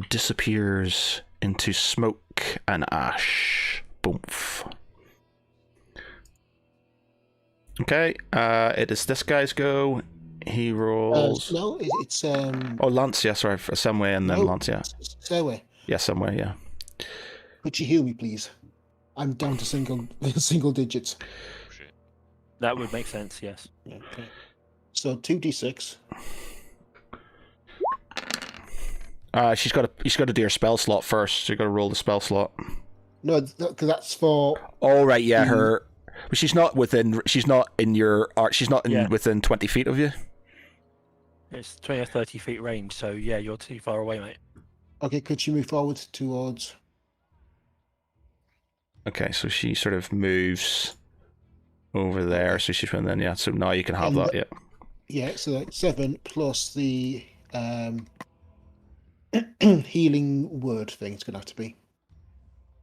disappears into smoke and ash. Boomf. Okay, it is this guy's go. He rolls. No, it's Oh, Lance, yeah, sorry, somewhere and then Lance, yeah. Stairway. Yeah, somewhere, yeah. Could you heal me, please? I'm down to single digits. Shit. That would make sense, yes. Okay. So 2d6. She's got to do her spell slot first. So you got to roll the spell slot. No, because that's for. Oh right, yeah, her. But she's not within. She's not in your art. She's not within 20 feet of you. It's 20 or 30 feet range, so yeah, you're too far away, mate. Okay, could you move forward towards? Okay, so she sort of moves over there. So she's then yeah. So now you can have that. Yeah. Yeah. So that's 7 plus the healing word thing. It's gonna have to be.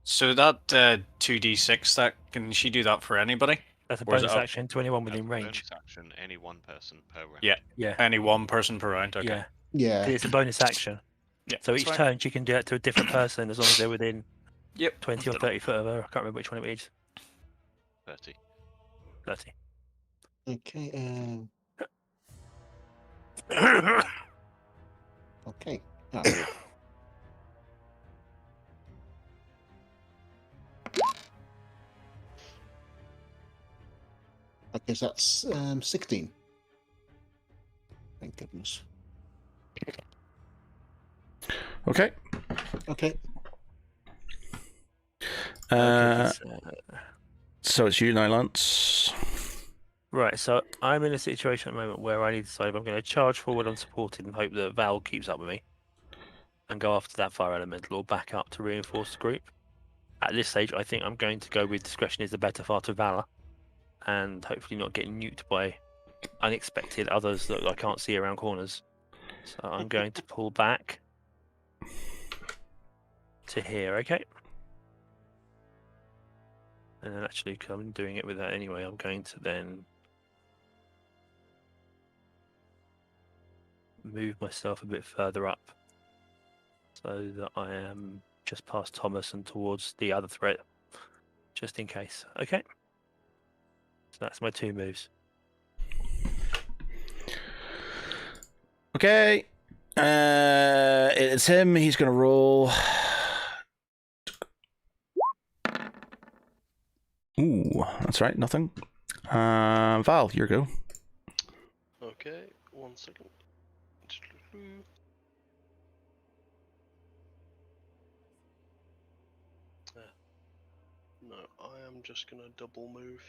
So that 2d6, that can she do that for anybody? That's a Or is bonus it action to anyone within range. Bonus action, any one person per round. Yeah. Yeah. Any one person per round. Okay. Yeah. Yeah. It's a bonus action. Yeah. So that's each fine. turn she can do it to a different person as long as they're within Yep. 20 or 30 foot of her. I can't remember which one it is. 30. 30. Okay. Okay. Okay, so that's 16. Thank goodness. Okay. Okay. So it's you now, Lance. Right, so I'm in a situation at the moment where I need to decide if I'm going to charge forward unsupported and hope that Val keeps up with me and go after that fire elemental or back up to reinforce the group. At this stage, I think I'm going to go with discretion is the better part of valor and hopefully not get nuked by unexpected others that I can't see around corners. So I'm going to pull back to here, okay? And then actually, because I'm doing it with that anyway, I'm going to then move myself a bit further up so that I am just past Thomas and towards the other threat, just in case. Okay. So that's my 2 moves. Okay. It's him. He's going to roll. Ooh, that's right. Nothing. Val, your go. Okay, 1 second. No, I am just gonna double move.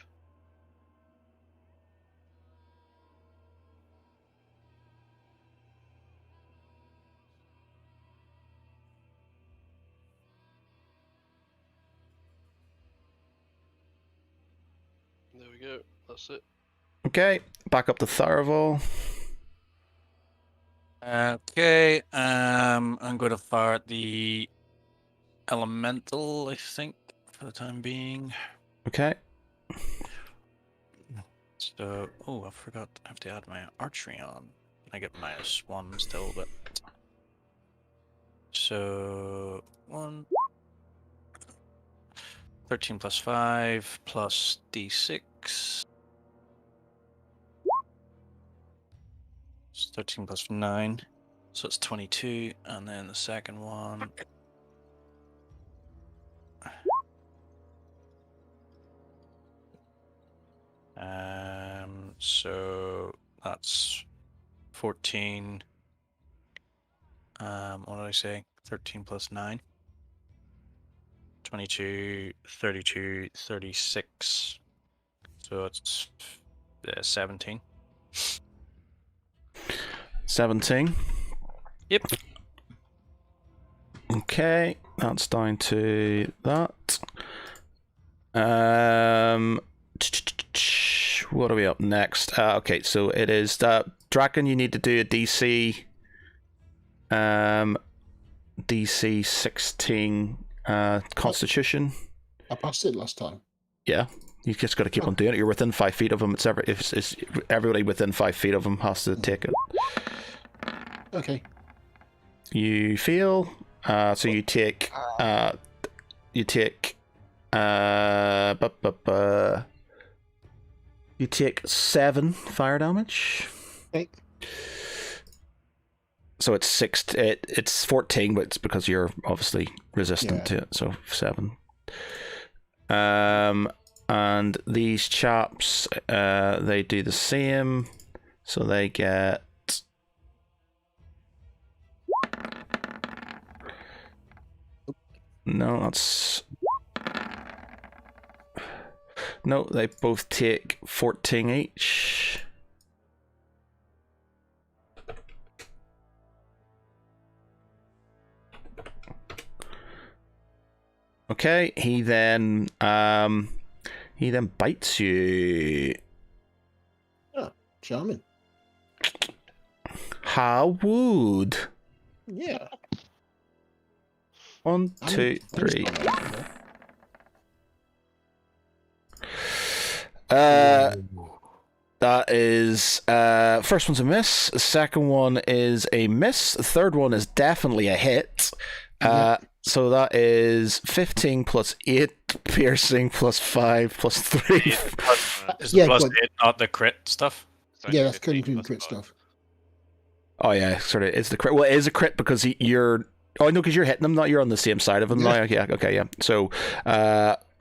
There we go, that's it. Okay. Back up to Tharaval. Okay. I'm going to fire at the elemental, I think, for the time being. Okay. So, oh, I forgot. I have to add my archery on. I get -1 still, but so 13 plus 5 plus d6. It's 13 plus 9, so it's 22, and then the second one. So that's 14. What did I say? 13 plus 9. 22, 32, 36. So it's 17. 17. Yep. Okay, that's down to that. What are we up next? Okay, so it is Draken. You need to do a DC. DC 16 Constitution. I passed it last time. Yeah. You just got to keep on doing it. You're within 5 feet of him. It's everybody within 5 feet of him has to take it. Okay. You fail, so you take you take 7 fire damage. Okay. So it's it's 14, but it's because you're obviously resistant to it. So 7. And these chaps, they do the same. So they get. No, that's. No, they both take 14 each. Okay, he then bites you. Oh, charming. How would? Yeah. 1, 2, 3. That is first one's a miss. The second one is a miss. The third one is definitely a hit. So that is 15 plus 8 piercing plus 5 plus 3. Is the plus 8 not the crit stuff? Yeah, that's including crit stuff. Oh yeah, sort of. It's the crit. Well, it is a crit because you're. Oh no, because you're hitting him. Not you're on the same side of him. Yeah. Yeah. Okay. Yeah. So,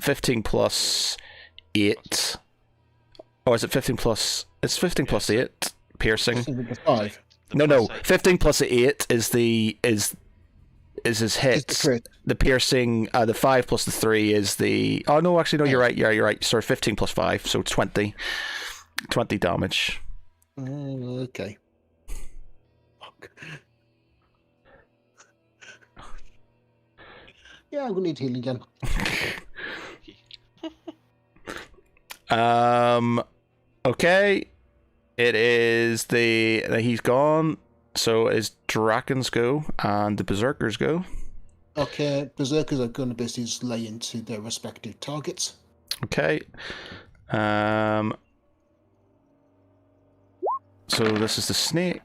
15 plus 8. Oh, is it 15 plus? It's 15 plus 8 piercing. 5. No. 15 plus 8 is his hit. The piercing, the 5 plus the 3 is the. Oh no, actually no, you're right. Yeah, you're right. Sorry, 15 plus 5, so 20 damage. Okay. Yeah, I'm gonna need healing again. Okay. It is he's gone. So is Draken's go and the Berserkers go. Okay, Berserkers are going to basically just lay into their respective targets. Okay. So this is the snake.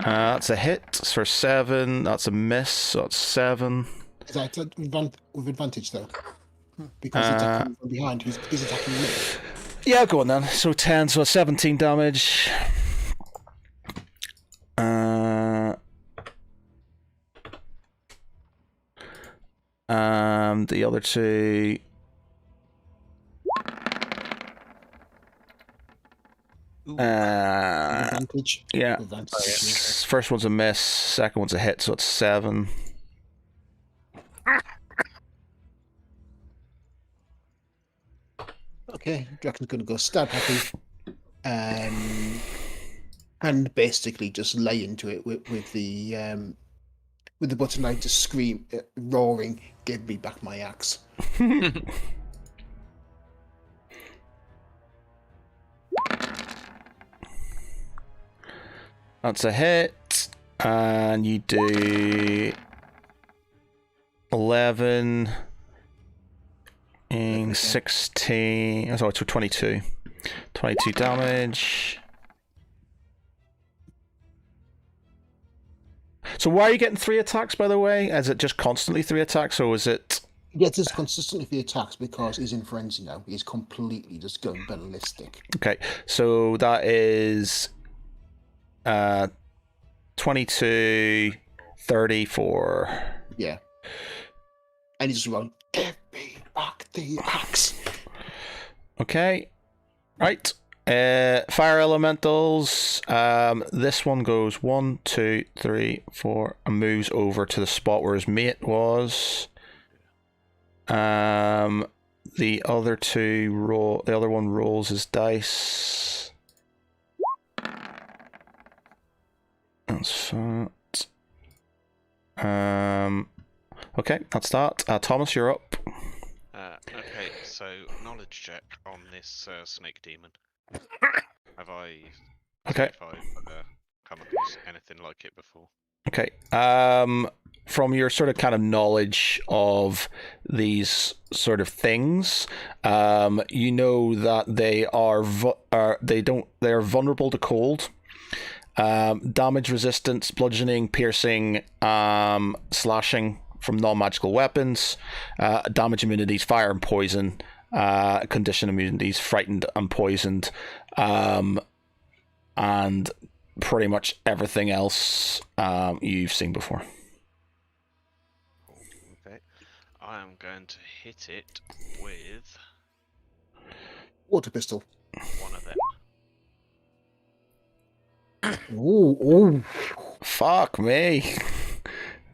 That's a hit for 7. That's a miss. So that's 7. Is that with advantage though? Because he's attacking from behind. He's attacking me. Yeah, go on then. So 10. So 17 damage. The other 2. Advantage. Yeah. Advantage. First one's a miss. Second one's a hit. So it's 7. Okay, Draken's going to go stab happy, and basically just lay into it with the butter knife, just scream, roaring, "Give me back my axe!" That's a hit, and you do 11. 16. Sorry, so 22. 22 damage. So why are you getting 3 attacks, by the way? Is it just constantly 3 attacks, or is it... Yeah, it's just consistently 3 attacks because he's in frenzy now. He's completely just going ballistic. Okay, so that is 22, 34. Yeah. And he's just going, "Give me back the axe." Okay. Right. Fire elementals. This one goes 1, 2, 3, 4, and moves over to the spot where his mate was. The other 2 roll. The other one rolls his dice. That's that. Okay, that's that. Thomas, you're up. Okay, so knowledge check on this snake demon. Have I? Okay. If I've come across anything like it before? Okay. from your sort of kind of knowledge of these sort of things, you know that they are vulnerable to cold, damage resistance, bludgeoning, piercing, slashing from non-magical weapons, damage immunities, fire and poison, condition immunities, frightened and poisoned, and pretty much everything else you've seen before. Okay. I am going to hit it with Water pistol. one of them. Ooh. Fuck me.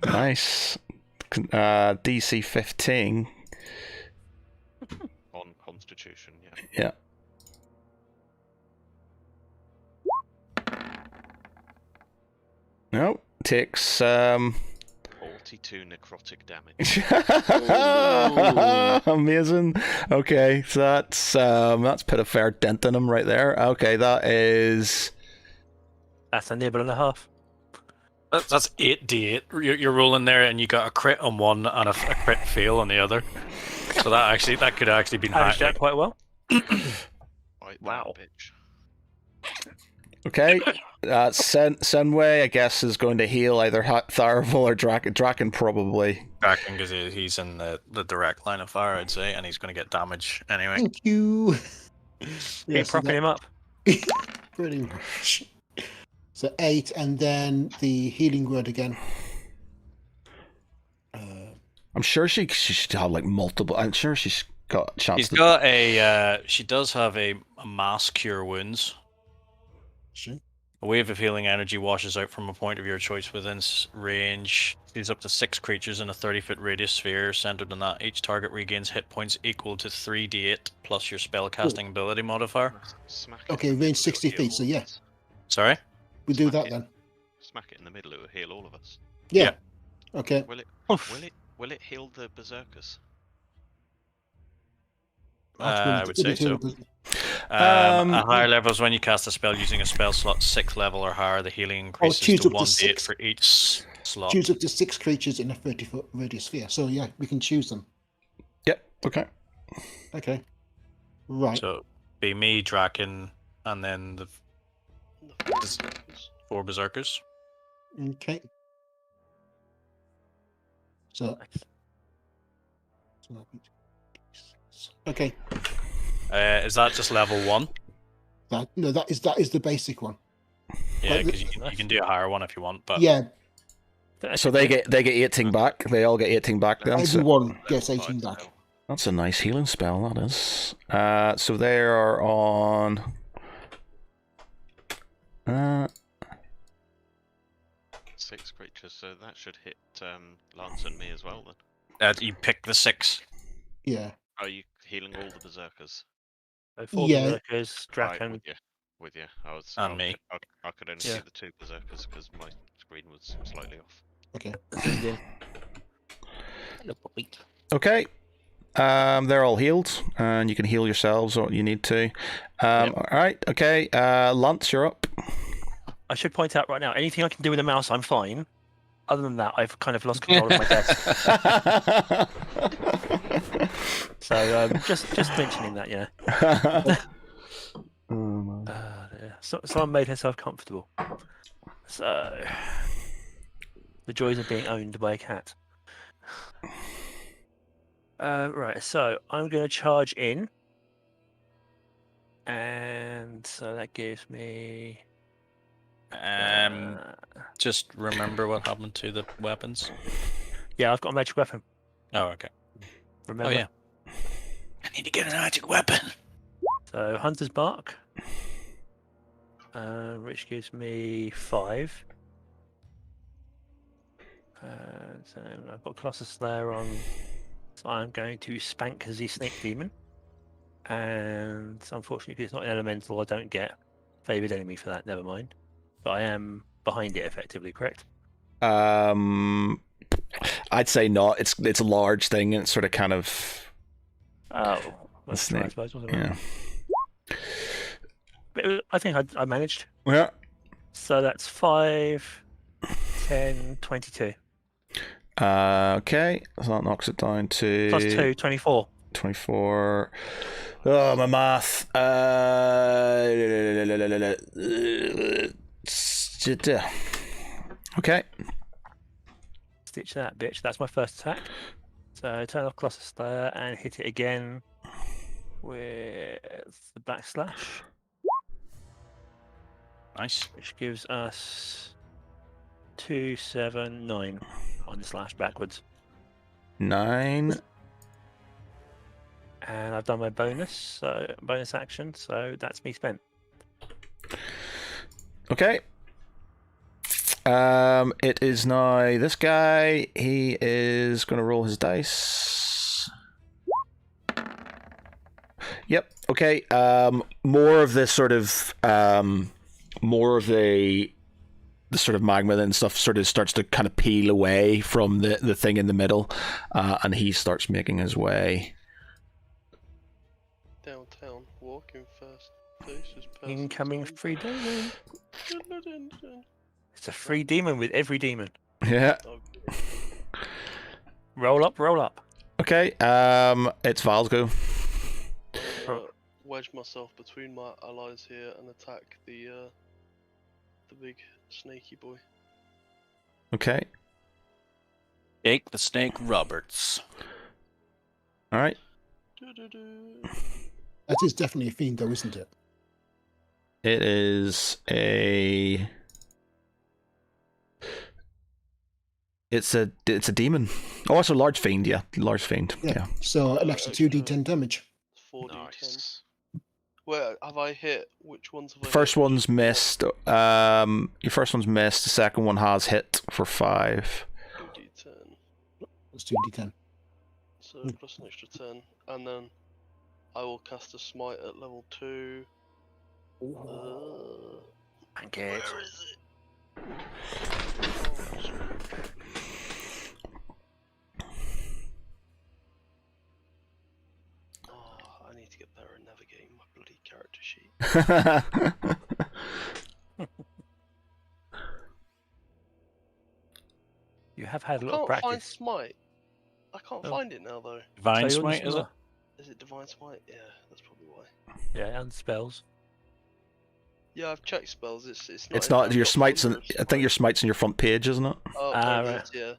Nice. DC 15. On Constitution, yeah. Yeah. No, takes 42 necrotic damage. Amazing. Okay, so that's put a fair dent in him right there. Okay, that's a nibble and a half. That's 8d8. You're rolling there, and you got a crit on one and a crit fail on the other. So that could actually be Managed that quite well. Wow. Bitch. okay. Senway, I guess, is going to heal either Tharavel or Draken probably. Draken, because he's in the direct line of fire, I'd say, and he's going to get damage anyway. Thank you. Keep propping him up. Pretty much. So 8, and then the healing word again. I'm sure she should have like multiple. I'm sure she's got a chance. She does have a mass cure wounds. Sure. A wave of healing energy washes out from a point of your choice within range. Heals up to 6 creatures in a 30-foot radius sphere centered on that. Each target regains hit points equal to 3d8 plus your spellcasting ability modifier. Okay, range 60 feet, so yeah. Sorry? We do that then. Smack it in the middle, it will heal all of us. Yeah. Okay. Will it heal the berserkers? I would say so. At higher levels, when you cast a spell using a spell slot 6th level or higher, the healing increases to 1d8 for each slot. Choose up to 6 creatures in a 30-foot radius sphere. So yeah, we can choose them. Yep. Okay. Okay. Right. So be me, Draken, and then the 4 berserkers. Okay. So. Okay. Is that just level 1? That is the basic one. Yeah, because you can do a higher one if you want, but yeah. So they get 18 back. They all get 18 back then. Everyone gets 18 back. That's a nice healing spell. That is. So they are on. 6 creatures, so that should hit Lance and me as well then. you pick the 6. Yeah. Are you healing all the berserkers? So 4 berserkers, Draken. Right, with you. And me. I could only see the 2 berserkers because my screen was slightly off. Okay. Okay. They're all healed, and you can heal yourselves or you need to. All right. Okay. Lance, you're up. I should point out right now, anything I can do with a mouse, I'm fine. Other than that, I've kind of lost control of my desk. So just mentioning that, yeah. So someone made herself comfortable. So the joys of being owned by a cat. Right, so I'm going to charge in, and so that gives me. Just remember what happened to the weapons. Yeah, I've got a magic weapon. Oh, okay. Remember? Oh yeah. I need to get a magic weapon. So Hunter's Bark, which gives me 5. So I've got Colossus Slayer on, so I'm going to spank the Snake Demon. And unfortunately, because it's not an elemental, I don't get favoured enemy for that. Never mind. But I am behind it effectively, correct? I'd say not. It's a large thing, and it's sort of kind of. Oh, that's right, I suppose, wasn't it? Yeah. But I think I managed. Yeah. So that's 5, 10, 22. Okay, so that knocks it down to Plus 2, 24. 24. Oh, my math. Okay. Stitch that, bitch. That's my first attack. So turn off Colossus Slayer and hit it again with the backslash. Nice. Which gives us 2, 7, 9 on the slash backwards. 9. And I've done my bonus action, so that's me spent. Okay. It is now this guy. He is going to roll his dice. Yep. Okay. More of this sort of more of the sort of magma and stuff sort of starts to kind of peel away from the thing in the middle, and he starts making his way downtown, walking fast. Faces past Incoming the free demon. time. It's a free demon with every demon. Yeah. Okay. Roll up, roll up. Okay. It's Val's go. Wedge myself between my allies here and attack the big snaky boy. Okay. Jake the Snake Roberts. All right. That is definitely a fiend, though, isn't it? It is a. It's a demon. Oh, it's a large fiend. Yeah, large fiend. Yeah. So an extra 2d10 damage. 4d10. Nice. Where have I hit? Which ones have I First hit? one's missed. Your first one's missed. The second one has hit for 5. 2d10. That's 2d10. So plus an extra 10. And then I will cast a smite at level 2. Thank you. Where is it? Oh, I need to get better at navigating my bloody character sheet. You have had a I lot of can't find practice. smite. I can't Oh. find it now though. Divine So you're Smite, is it? not- Is it divine smite? Yeah, that's probably why. Yeah, and spells. Yeah, I've checked spells. It's not. It's in not there. your I've got smites. Thunder I think your Smite. smites on your front page, isn't it? Oh, Ah, there it right. is, yeah.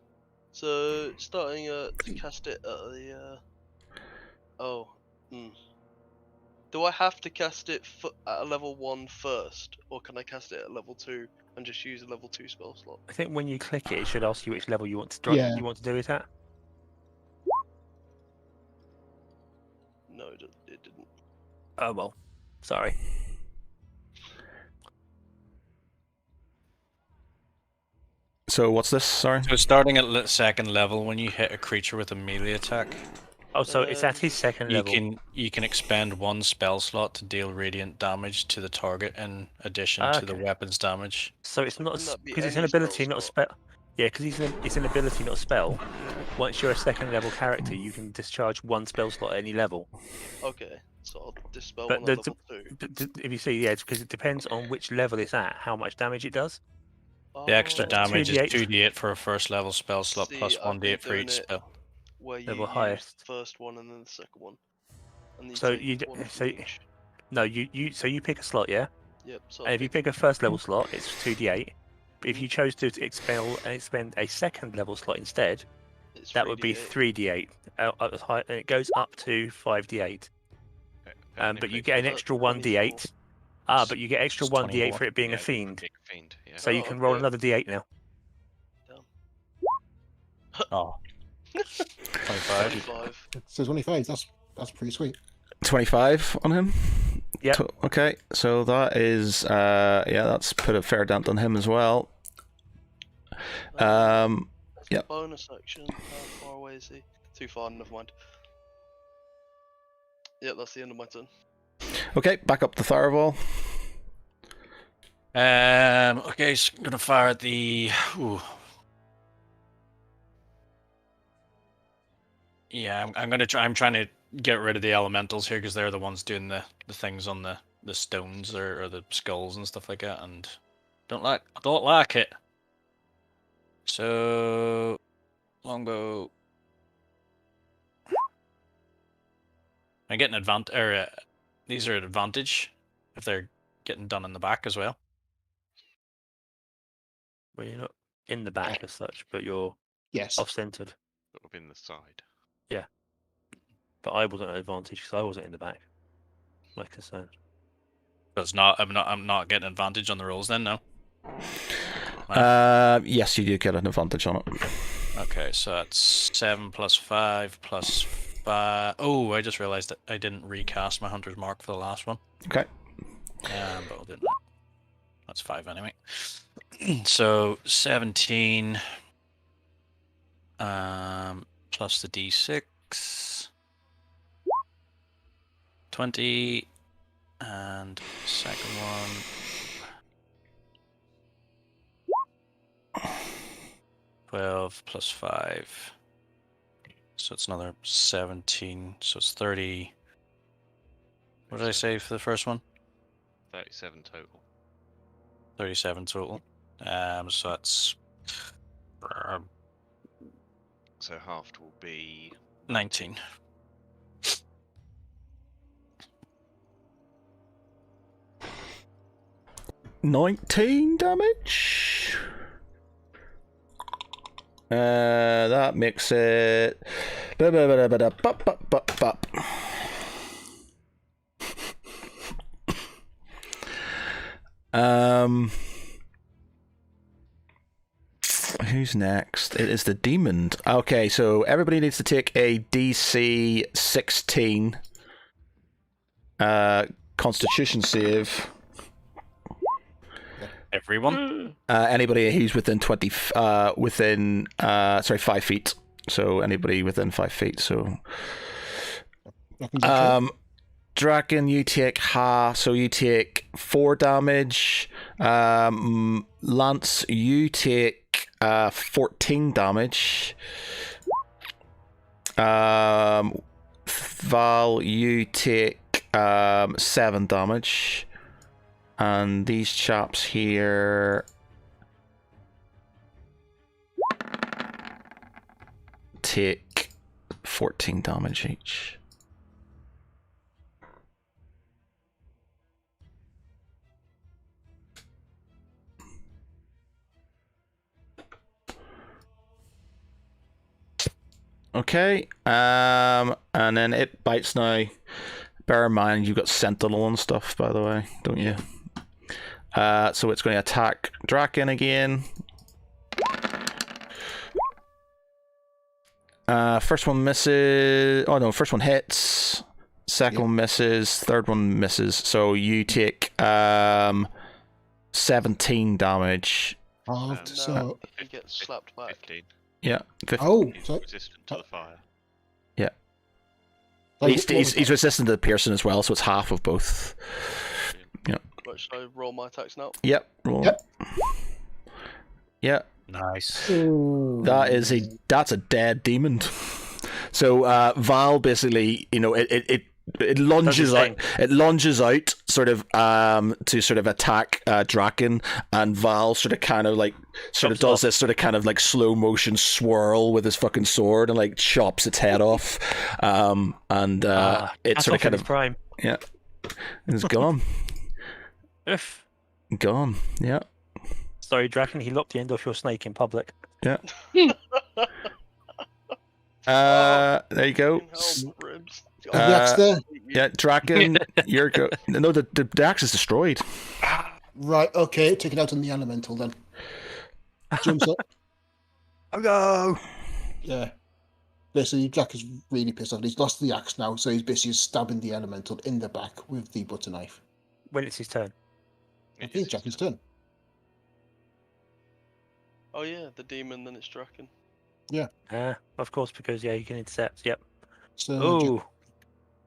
So starting to cast it at the. Oh. Do I have to cast it at a level 1 first, or can I cast it at level 2 and just use a level 2 spell slot? I think when you click it, it should ask you which level you want to Yeah. you want to do it at. No, it didn't. Oh well, sorry. So what's this? Sorry. So starting at second level, when you hit a creature with a melee attack, Oh, so it's at his second level. you can expend 1 spell slot to deal radiant damage to the target in addition to the Okay. weapon's damage. So it's not Wouldn't that be because it's an any spell ability, not a slot? spell. Yeah, because it's an ability, not a spell. Once you're a second level character, you can discharge 1 spell slot at any level. Okay, so I'll dispel But one at the- level 2. If you see, yeah, because it depends on which level it's at, how much damage it does. The extra Oh, damage is 2d8. 2d8 for a first level spell slot See, plus I've 1d8 been for doing each it- spell. where you level use highest. the first one and then the second one. And So take you one so from each. no, you pick a slot, yeah. Yep. So And if you pick a first level slot, it's 2d8. But if you chose to expend a second level slot instead, it's that would be 3d8. 3d8. And it goes up to 5d8. But you get an So extra that's 24. 1d8. But you get extra It's 1d8 24. for it being Yeah, a fiend. Big fiend. Yeah. So you Oh, can roll okay. another d8 now. Oh. 25. 25. So 25, that's pretty sweet. 25 on him. Yep. Okay, so that is that's put a fair dent on him as well. That's yep. a bonus action. How far away is he? Too far, never mind. Yep, that's the end of my turn. Okay, back up to Tharaval. Okay, so I'm gonna fire at the. Ooh. Yeah, I'm gonna try. I'm trying to get rid of the elementals here because they're the ones doing the things on the stones or the skulls and stuff like that, and I don't like it. So longbow. I get an advantage, or these are an advantage if they're getting done in the back as well. Well, you're not in the back as such, but you're Yes. off-centered. Sort of in the side. But I wasn't at advantage because I wasn't in the back. Like I said. But it's not. I'm not getting advantage on the rolls then. No. Yes, you do get an advantage on it. Okay, so that's 7 plus 5 plus 5. Oh, I just realized that I didn't recast my hunter's mark for the last one. Okay. But I'll do that. That's 5 anyway. So 17 plus the d6, 20, and second one 12 plus 5. So it's another 17. So it's 30. What did I say for the first one? 37 total. 37 total. So that's So halved will be 19. $19 damage. That makes it. Who's next? It is the demon. Okay, so everybody needs to take a DC 16 Constitution save. Everyone? Anybody who's within 5 feet. So anybody within 5 feet. So, Draken, you take half. So you take 4 damage. Lance, you take 14 damage. Val, you take 7 damage. And these chaps here take 14 damage each. Okay, and then it bites now. Bear in mind you've got Sentinel and stuff, by the way, don't you? So it's going to attack Draken again. First one misses. Oh no, first one hits. Second one misses. Third one misses. So you take 17 damage. Halved, so you get slapped back. 15. Yeah. He's so resistant to the fire. Yeah. like, He's resistant to the piercing as well, so it's half of both. Yeah. Right, should I roll my attacks now? Yep. Roll. Yep. Yeah. Nice. That's a dead demon. So Val basically, it lunges out. It lunges out, sort of to sort of attack Draken, and Val sort of does this sort of kind of like slow motion swirl with his fucking sword and like chops its head off, and it sort of kind of prime. Yeah, it's gone. Oof. Gone. Yeah. Sorry, Draken. He lopped the end off your snake in public. Yeah. There you go. Ribs. the axe there. Yeah, Draken, you're go. No, the axe is destroyed. Right, okay, take it out on the elemental then. Jumps up. Oh go! Yeah. Basically, Jack is really pissed off. He's lost the axe now, so he's basically stabbing the elemental in the back with the butter knife. When it's his turn. I think it's Jack's turn. Oh yeah, the demon, then it's Draken. Of course, because you can intercept. Yep. So, Oh,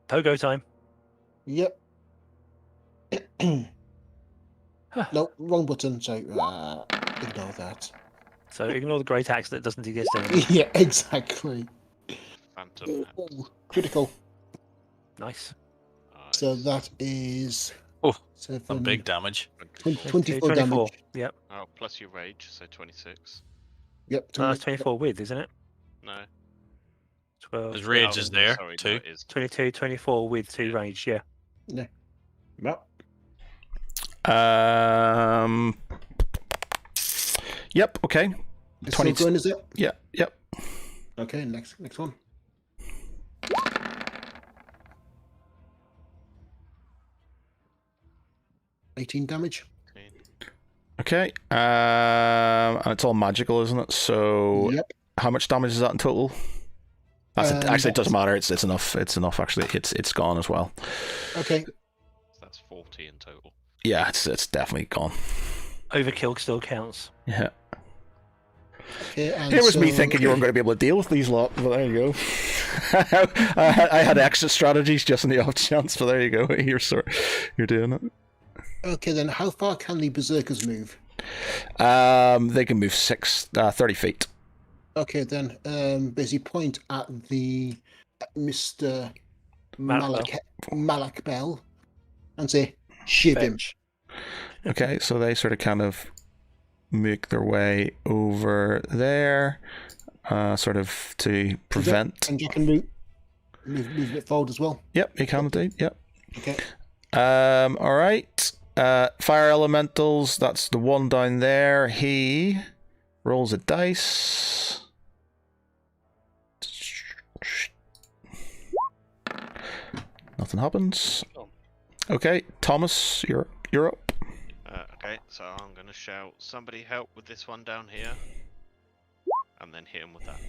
pogo time. Yep. No, wrong button, so ignore that. So ignore the great axe that doesn't exist anymore. Yeah, exactly. Phantom. Ooh, critical. Nice. So that is Some big damage. 24 24. damage. Yep. Oh, plus your rage, so 26. Yep. That's 24 with, isn't it? No. 12. His rage is there, Sorry, too. no, it is. 22, 24 with 2 rage, yeah. Yeah. Well, Yep. Okay. it's 20 still going, is it? Yeah. Yep. Okay, next one. 18 damage. Okay. And it's all magical, isn't it? So Yep. how much damage is that in total? Actually, it doesn't that's- matter. It's enough. It's enough. Actually, it's gone as well. Okay. That's 40 in total. Yeah, it's definitely gone. Overkill still counts. Yeah. Okay, and Here was me so- thinking you weren't going to be able to deal with these lot, but there you go. I had exit strategies just in the off chance, but there you go. You're doing it. Okay, then how far can the berserkers move? They can move 30 feet. Okay, then basically point at the Mr. Malak Bell and say, shiv him. Fetch. Okay, so they sort of kind of make their way over there, sort of to prevent. And you can move a bit forward as well. Yep, you can indeed. Yep. Okay. All right. Fire elementals. That's the one down there. He rolls a dice. Nothing happens. Okay, Thomas, you're up. Okay, so I'm going to shout, somebody help with this one down here. And then hit him with that.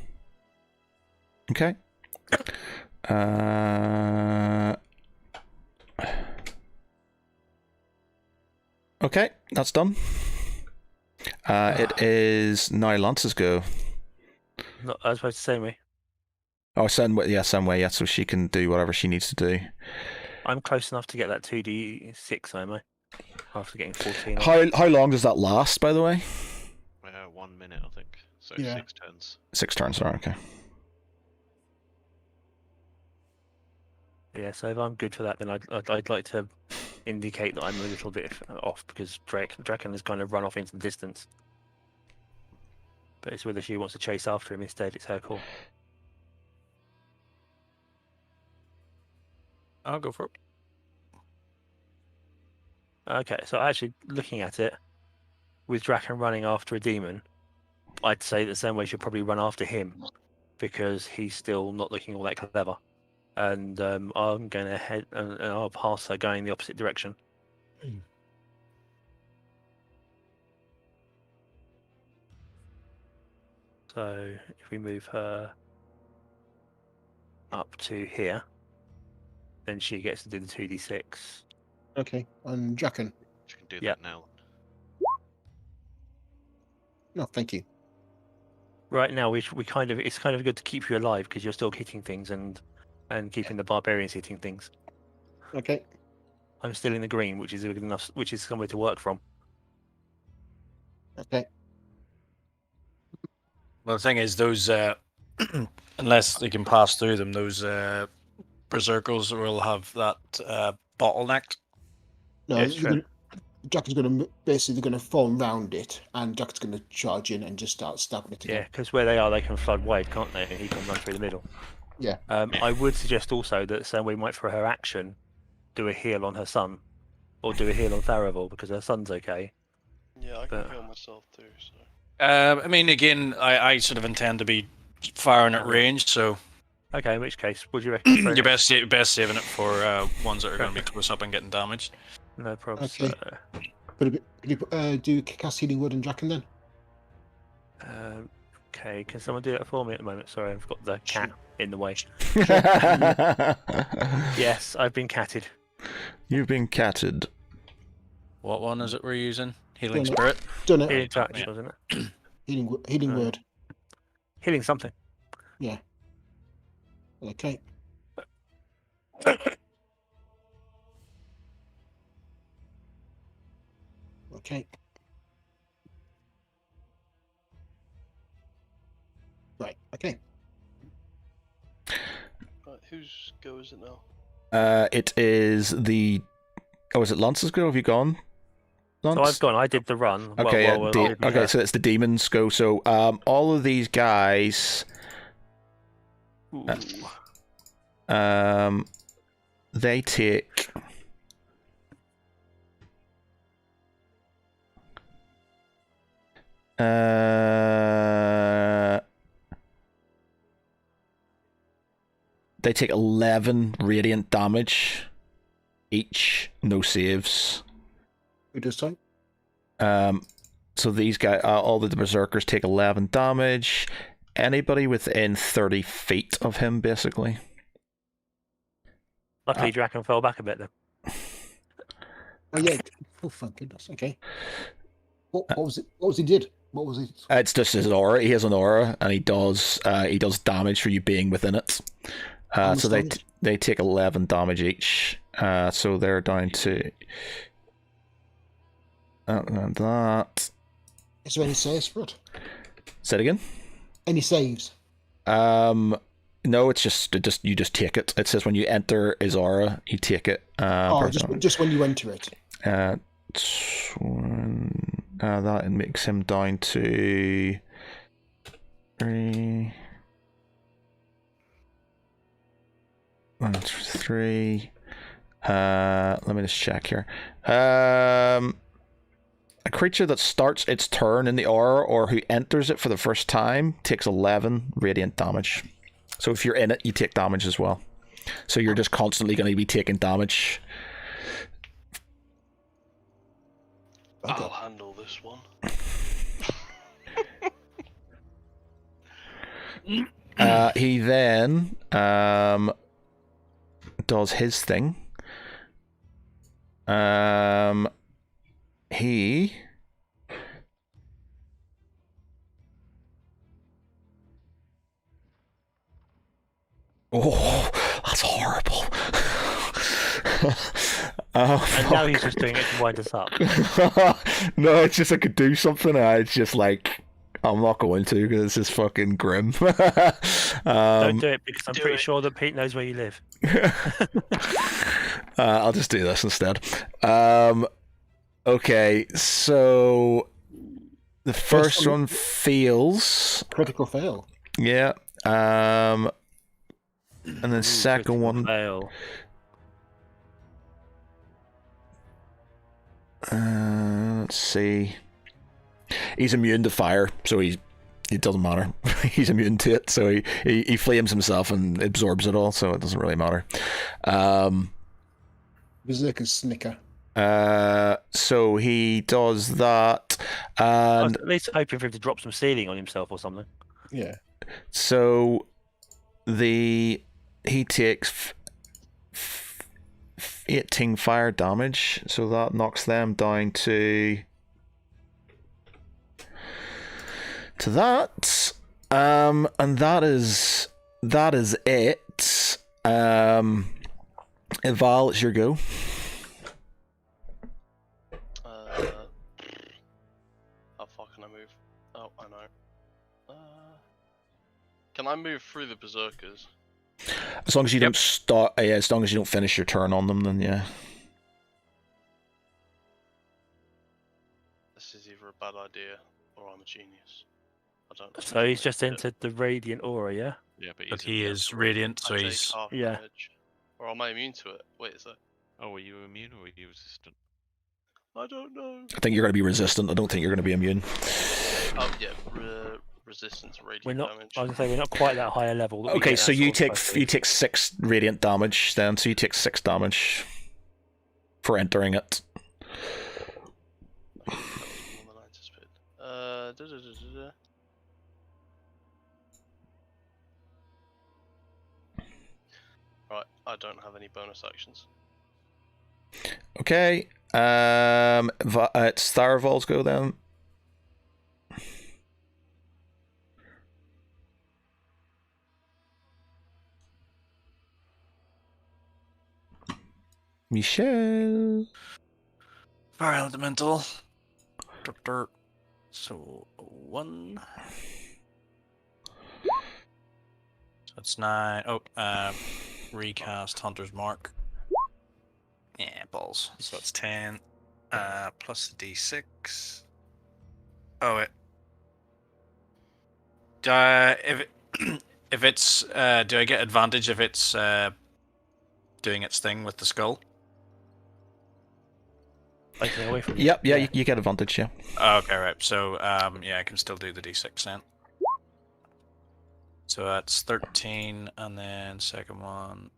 Okay. Okay, that's done. It is now Lance's go. Not, I was supposed to say me. Oh, Senway, yeah, so she can do whatever she needs to do. I'm close enough to get that 2d6, am I? After getting 14. How long does that last, by the way? 1 minute, I think. So Yeah. 6 turns. 6 turns, sorry, okay. Yeah, so if I'm good for that, then I'd like to indicate that I'm a little bit off because Draken has kind of run off into the distance. But it's whether she wants to chase after him instead. It's her call. I'll go for it. Okay, so actually looking at it, with Draken running after a demon, I'd say that Zenway should probably run after him because he's still not looking all that clever. And I'm going to head and I'll pass her going the opposite direction. So if we move her up to here, then she gets to do the 2d6. Okay, and Draken. You can do Yeah. that now. No, thank you. Right now, it's kind of good to keep you alive because you're still hitting things and keeping the barbarians hitting things. Okay. I'm still in the green, which is good enough, which is somewhere to work from. Okay. Well, the thing is, those unless they can pass through them, those berserkers will have that bottleneck. No, Yeah, sure. Draken's going to basically going to form round it, and Draken's going to charge in and just start stabbing it again. Yeah, because where they are, they can flood wide, can't they? And he can run through the middle. Yeah. I would suggest also that Senway might, for her action, do a heal on her son, or do a heal on Tharavel because her son's okay. Yeah, I can heal myself too. So. I mean, again, I sort of intend to be firing at range, so Okay, in which case, would you reckon? you're best saving it for ones that are going to be close up and getting damaged. No problem. Okay. Could you do cast healing word on Draken then? Okay, can someone do that for me at the moment? Sorry, I've got the cat in the way. Yes, I've been catted. You've been catted. What one is it we're using? Healing Done it. Spirit? Done it. Healing touch, yeah. wasn't it? Healing Uh, word. Healing something. Okay. Okay. Right. Okay. Right, whose go is it now? It is the. Oh, is it Lance's go? Have you gone? Lance? So I've gone. I did the run. Okay, well, okay, so it's the demons go. So all of these guys Ooh. They take... They take 11 radiant damage each, no saves. Who does so? So these guys, all the berserkers take 11 damage. Anybody within 30 feet of him, basically. Luckily, Draken fell back a bit then. Oh yeah. Oh, thank goodness. Okay. What was it? What was he did? What was it? It's just his aura. He has an aura, and he does damage for you being within it. So they take 11 damage each. So they're down to that. Is there any saves for it? Say it again. Any saves? No, it's just you just take it. It says when you enter his aura, you take it. Just when you enter it. That makes him down to 3. 1, 3. Let me just check here. A creature that starts its turn in the aura or who enters it for the first time takes 11 radiant damage. So if you're in it, you take damage as well. So you're just constantly going to be taking damage. I'll handle this one. He then does his thing. He that's horrible. And now he's just doing it to wind us up. No, it's just I could do something. It's just like I'm not going to because it's just fucking grim. Don't do it because I'm pretty sure that Pete knows where you live. I'll just do this instead. Okay, so the first one fails. Critical fail. Yeah. And then second one fail. Let's see. He's immune to fire, so it doesn't matter. He's immune to it, so he flames himself and absorbs it all, so it doesn't really matter. Berserker's snicker. So he does that, and I was at least hoping for him to drop some sealing on himself or something. Yeah. So he takes 18 fire damage, so that knocks them down to that. And that is it. Val, it's your go. How far can I move? Oh, I know. Can I move through the berserkers? As long as you don't start, as long as you don't finish your turn on them, then yeah. This is either a bad idea or I'm a genius. I don't know. So he's just entered the radiant aura, yeah? Yeah, But he is radiant, so he's... Yeah. Or am I immune to it? Wait, is that? Oh, were you immune or were you resistant? I don't know. I think you're going to be resistant. I don't think you're going to be immune. Oh yeah, resistance to radiant damage. I was going to say we're not quite that higher level. That we Okay, get so that you sort of take 6 radiant damage then. So you take 6 damage for entering it. Right, I don't have any bonus actions. Okay. It's Tharavol's go then. Michelle. Fire elemental. So 1. So it's 9. Oh, recast Hunter's Mark. Yeah, balls. So that's 10. Plus the D6. Oh, if If it's, do I get advantage if it's doing its thing with the skull? Taking away from you. Yep, yeah, you get advantage, yeah. Okay, right. So, yeah, I can still do the d6 then. So that's 13, and then second one.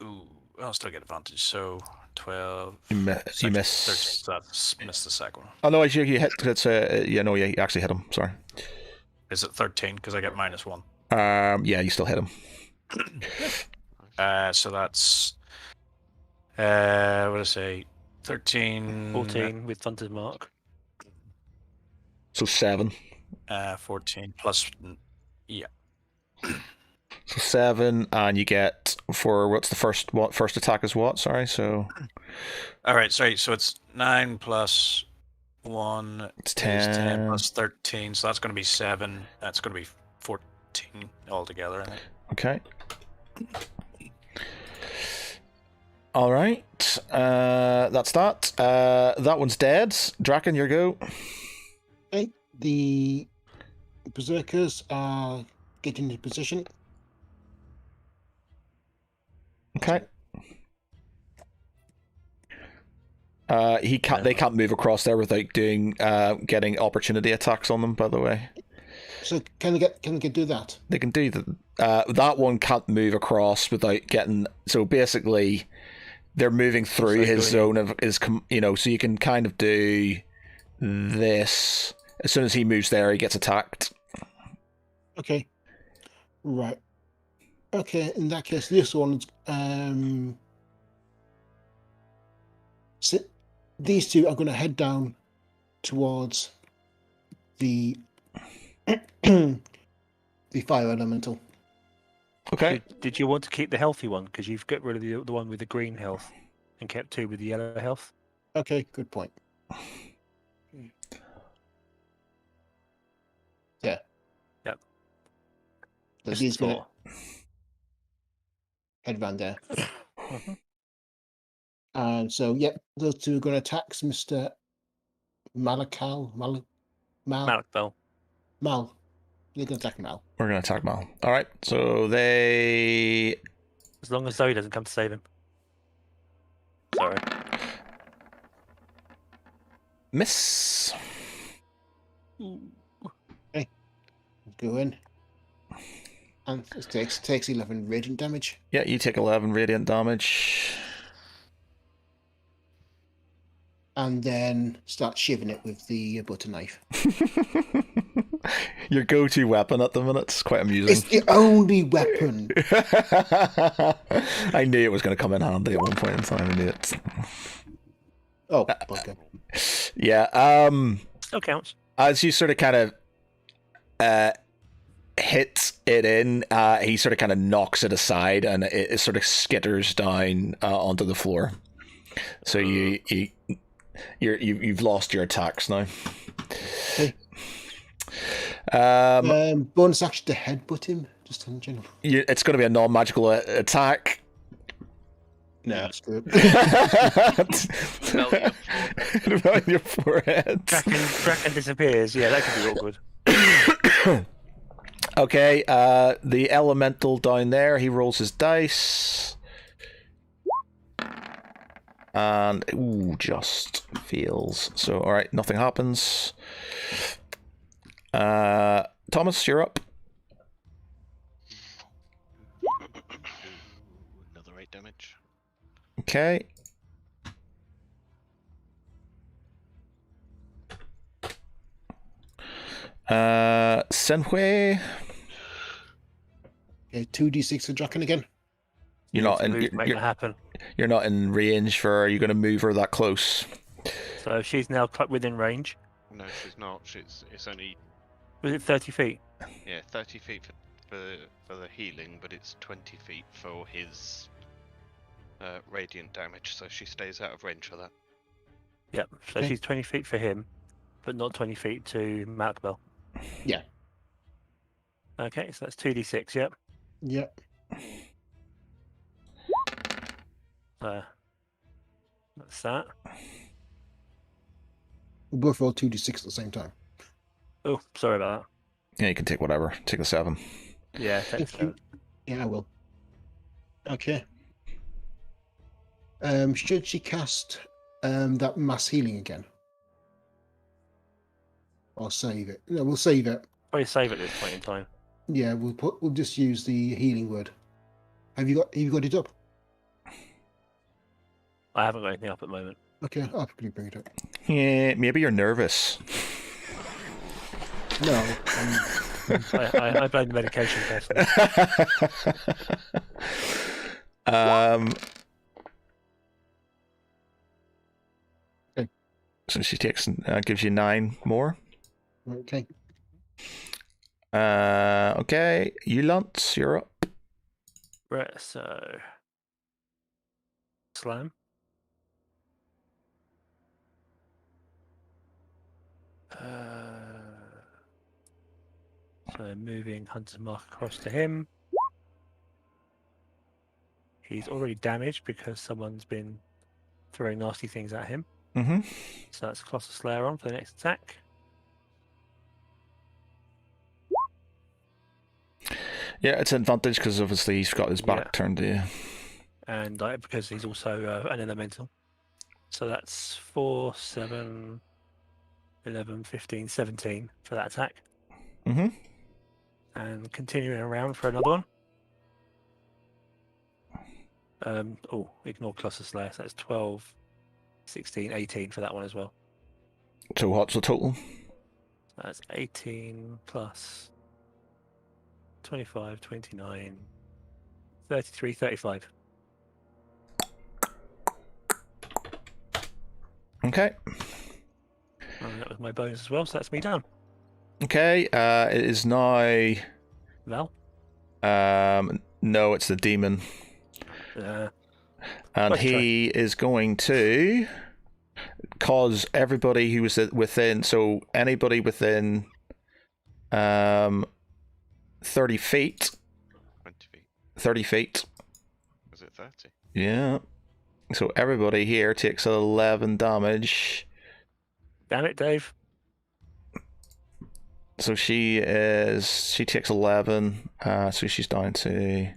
Ooh, I'll still get advantage. So 12. You miss. 13, so that's missed the second one. Oh no, you hit. It's you actually hit him. Sorry. Is it 13? Because I get -1. Yeah, you still hit him. So that's what did I say? 13. 14 with Thunder's Mark. So 7. 14 plus. Yeah. So 7, and you get for what's the first? What first attack is what? Sorry. So. All right. Sorry. So it's 9 plus 1. It's 10 plus 13. So that's going to be 7. That's going to be 14 altogether. I think. Okay. All right. That's that. That one's dead. Draken, your go. Okay. The berserkers are getting into position. Okay. They can't move across there without doing getting opportunity attacks on them, by the way. So can they do that? They can do that one can't move across without getting. So basically, they're moving through his zone of so you can kind of do this. As soon as he moves there, he gets attacked. Okay. Right. Okay, in that case, this one's so these two are going to head down towards the the fire elemental. Okay. Did you want to keep the healthy one? Because you've got rid of the one with the green health and kept 2 with the yellow health. Okay, good point. Yeah. Yep. So these going to head round there. And so, yep, those two are going to attack Mr. Malakal. Malakbel. Mal. They're going to attack Mal. We're going to attack Mal. All right. So they. As long as Zoe doesn't come to save him. Sorry. Miss. Okay. Go in. And it takes 11 radiant damage. Yeah, you take 11 radiant damage. And then start shivering it with the butter knife. Your go-to weapon at the minute. It's quite amusing. It's the only weapon. I knew it was going to come in handy at one point in time. I knew it. Oh, bugger. Yeah. Still counts. As you sort of kind of hit it in, he sort of kind of knocks it aside, and it sort of skitters down onto the floor. So you've lost your attacks now. Okay. Bonus action to headbutt him, just in general. It's going to be a non-magical attack. No, screw it. About your forehead. Kraken disappears. Yeah, that could be awkward. Okay, the elemental down there, he rolls his dice. And, just fails. So, alright, nothing happens. Thomas, you're up. Another 8 damage. Okay. Senhui. Okay, 2d6 for Draken again. You're not in. Make that happen. You're not in range for. Are you going to move her that close? So she's now within range. No, she's not. It's only. Was it 30 feet? Yeah, 30 feet for the healing, but it's 20 feet for his radiant damage. So she stays out of range for that. Yep. So she's 20 feet for him, but not 20 feet to Malakbel. Yeah. Okay, so that's 2d6. Yep. Yep. That's that. We'll both roll 2d6 at the same time. Oh, sorry about Yeah, you can take whatever. Take the 7. Yeah, take Thank you. 7. Yeah, I will. Okay. Should she cast that mass healing again? Or save it? No, we'll save it. Probably save at this point in time. Yeah, we'll just use the healing word. Have you got it up? I haven't got anything up at the moment. Okay, I'll quickly bring it up. Yeah, maybe you're nervous. No. I blame the medication personally. Okay. So she takes gives you 9 more. Okay. Okay, you Lance, you're up. Right, so slam. So moving Hunter's Mark across to him. He's already damaged because someone's been throwing nasty things at him. Mm-hmm. So that's Colossus Slayer on for the next attack. Yeah, it's an advantage because obviously he's got his back turned to you. And because he's also an elemental. So that's 4, 7, 11, 15, 17 for that attack. Mm-hmm. And continuing around for another one. Ignore Colossus Slayer. So that's 12, 16, 18 for that one as well. So what's the total? That's 18 plus 25, 29, 33, 35. Okay. And that was my bonus as well, so that's me done. Okay, it is now... Val? No, it's the demon. And he is going to cause everybody who was within, so anybody within 30 feet. 20 feet. 30 feet. Was it 30? Yeah. So everybody here takes 11 damage. Damn it, Dave. So she takes 11. So she's down to...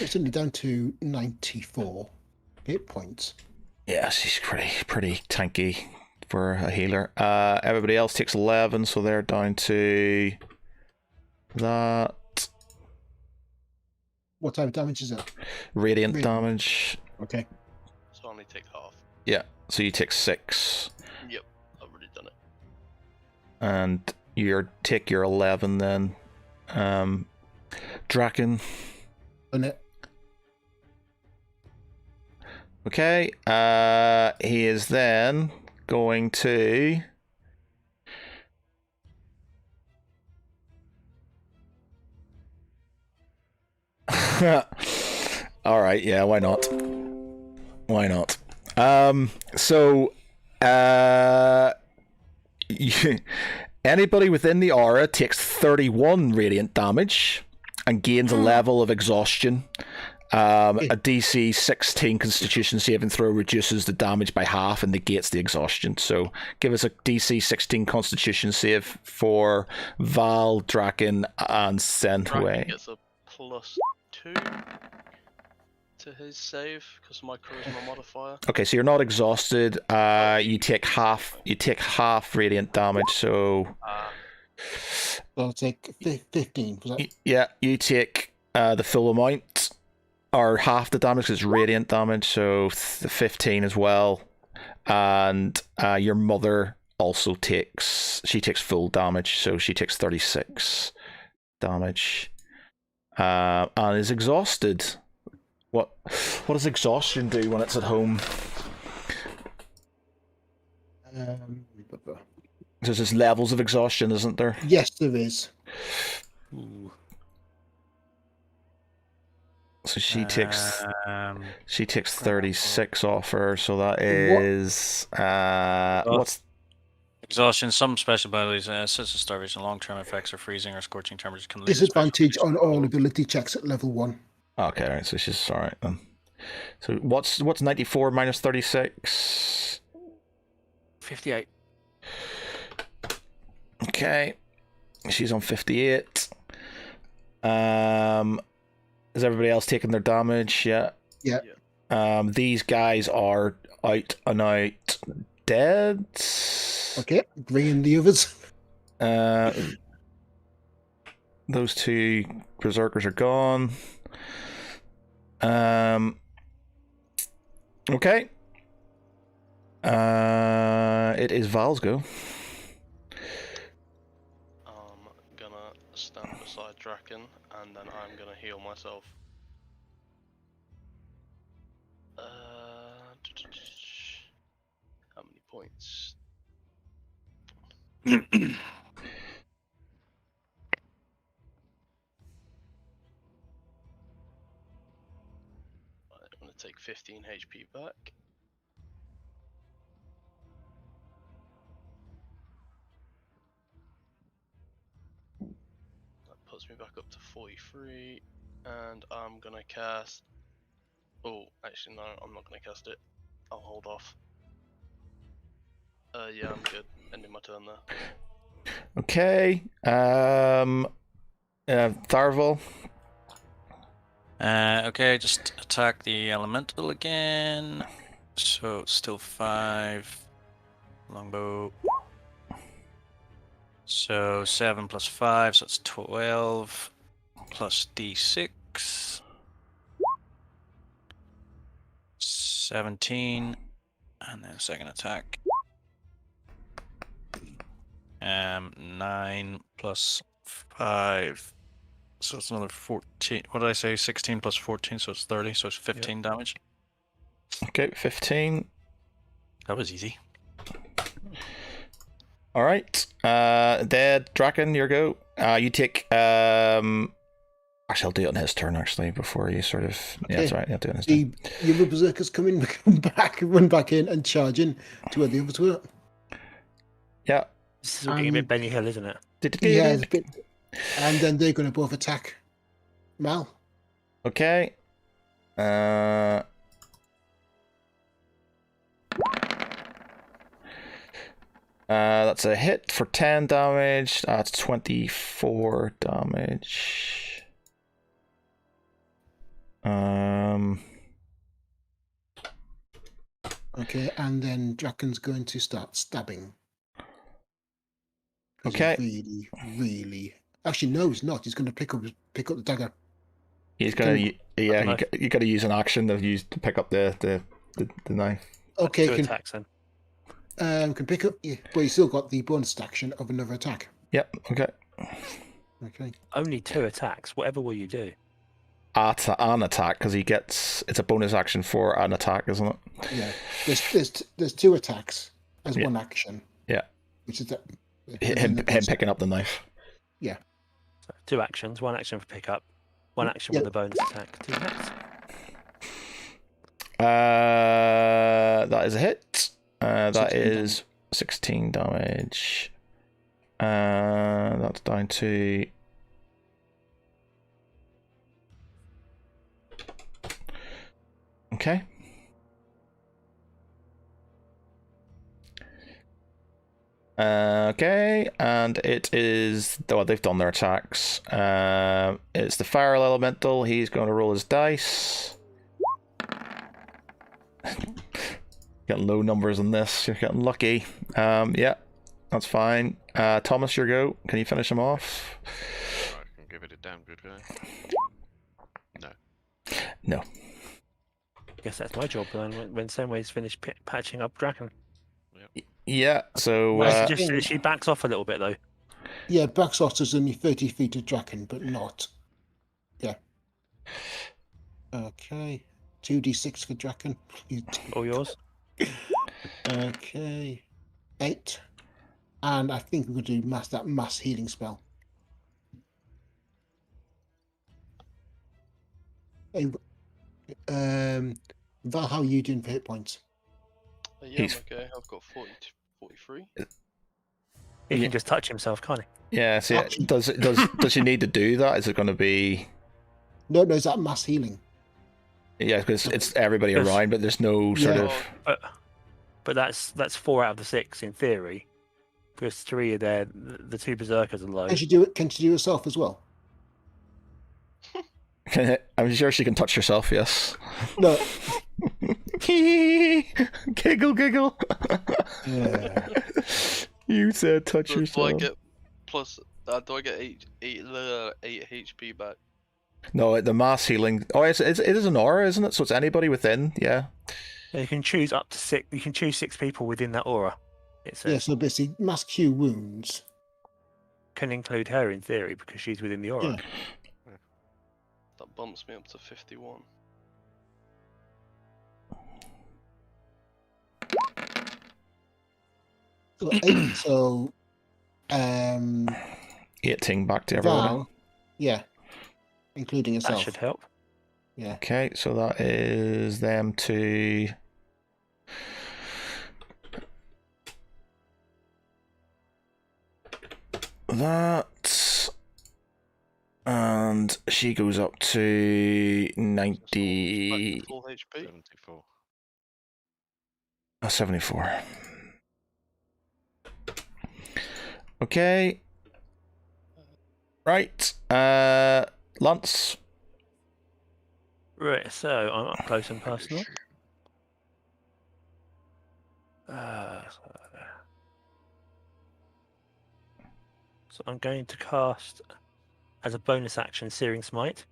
It's only down to 94 hit points. Yeah, she's pretty tanky for a healer. Everybody else takes 11, so they're down to that. What type of damage is it? Radiant damage. Okay. So I only take half. Yeah, so you take 6. Yep, I've already done it. And you take your 11 then. Draken. Done it. Okay, he is then going to... Alright, yeah, why not? Why not? So, anybody within the aura takes 31 radiant damage and gains a level of exhaustion. A DC 16 Constitution saving throw reduces the damage by half and negates the exhaustion. So give us a DC 16 Constitution save for Val, Draken, and Draken Senhui. gets a +2 to his save because of my charisma modifier. Okay, so you're not exhausted. You take half radiant damage. So I'll take 15. Was that? yeah, you take the full amount. Or half the damage because it's radiant damage, so 15 as well. And your mother also takes full damage, so she takes 36 damage. And is exhausted. What does exhaustion do when it's at home? There's levels of exhaustion, isn't there? Yes, there is. Ooh. So she takes 36 off her, so that is what's exhaustion. Some special abilities, such as starvation, long-term effects, or freezing or scorching temperatures, can lead to Disadvantage on all ability checks at level 1. okay, right, so she's alright then. So what's 94 minus 36? 58. Okay. She's on 58. Is everybody else taking their damage? Yeah. Yeah. These guys are out and out dead. Okay, bring in the others. Those two berserkers are gone. Okay. It is Val's go. I'm gonna stand beside Draken, and then I'm gonna heal myself. How many points? I'm gonna take 15 HP back. That puts me back up to 43, and I'm gonna cast. Oh, actually no, I'm not gonna cast it. I'll hold off. Yeah, I'm good. Ending my turn there. Okay. Tharval. Okay, just attack the elemental again. So it's still 5. Longbow. So 7 plus 5, so it's 12 plus d6. 17. And then second attack. 9 plus 5. So it's another 14. What did I say? 16 plus 14, so it's 30, so it's 15 damage. Okay, 15. That was easy. All right. Dead. Draken, your go. You take. Actually, I'll do it on his turn, actually, before you sort of. Yeah, that's right. I'll do it on his turn. The other berserkers come back, run back in, and charge in to where the others were. Yeah. This is all getting a bit Benny Hill, isn't it? Yeah, it's a bit. And then they're going to both attack Mal. Okay. That's a hit for 10 damage. That's 24 damage. Okay, and then Draken's going to start stabbing. Okay. Really. Actually, no, he's not. He's going to pick up the dagger. He's gonna. Yeah, you got to use an action to pick up the knife. Okay, Two attacks then. Can pick up, but he's still got the bonus action of another attack. Yep. Okay. Okay. Only 2 attacks. Whatever will you do? At an attack, because it's a bonus action for an attack, isn't it? Yeah. There's 2 attacks as one action. Yeah. Which is him picking up the knife. Yeah. So 2 actions. 1 action for pickup. 1 action with a bonus attack. 2 hits. That is a hit. That 16 is 16 damage. That's down to. Okay. Okay, and it is. Well, they've done their attacks. It's the Feral Elemental. He's going to roll his dice. Getting low numbers on this. You're getting lucky. Yeah, that's fine. Thomas, your go. Can you finish him off? I can give it a damn good go. No. Guess that's my job then. When Senway's finished patching up Draken. Yeah. So she backs off a little bit though. Yeah, Backshot is only 30 feet of Draken, but not. Yeah. Okay. 2d6 for Draken. All yours. Okay. 8. And I think we're going to do that mass healing spell. Hey, Val, how are you doing for hit points? Yeah, I'm okay. I've got 43. He can just touch himself, can't he? Yeah. So does she need to do that? Is it going to be? No, is that mass healing? Yeah, because it's everybody around, but there's no sort of. But that's 4 out of the 6 in theory. Because 3 are there. The 2 berserkers are low. Can she do it? Can she do herself as well? I'm sure she can touch herself. Yes. No. Giggle, giggle. Yeah. You said touch Do yourself. I get plus? Do I get 8 HP back? No, the mass healing. Oh, it is an aura, isn't it? So it's anybody within. Yeah. You can choose up to 6. You can choose 6 people within that aura. It says. Yeah. So basically, mass Q wounds. Can include her in theory because she's within the aura. Yeah. That bumps me up to 51. So 8. So 18 back to everyone. Val, yeah, including That herself. should help. Yeah. Okay, so that is them to. That. And she goes up to 90. Full HP. 74. 74. Okay. Right. Lance. Right, so I'm up close and personal. So I'm going to cast as a bonus action Searing Smite.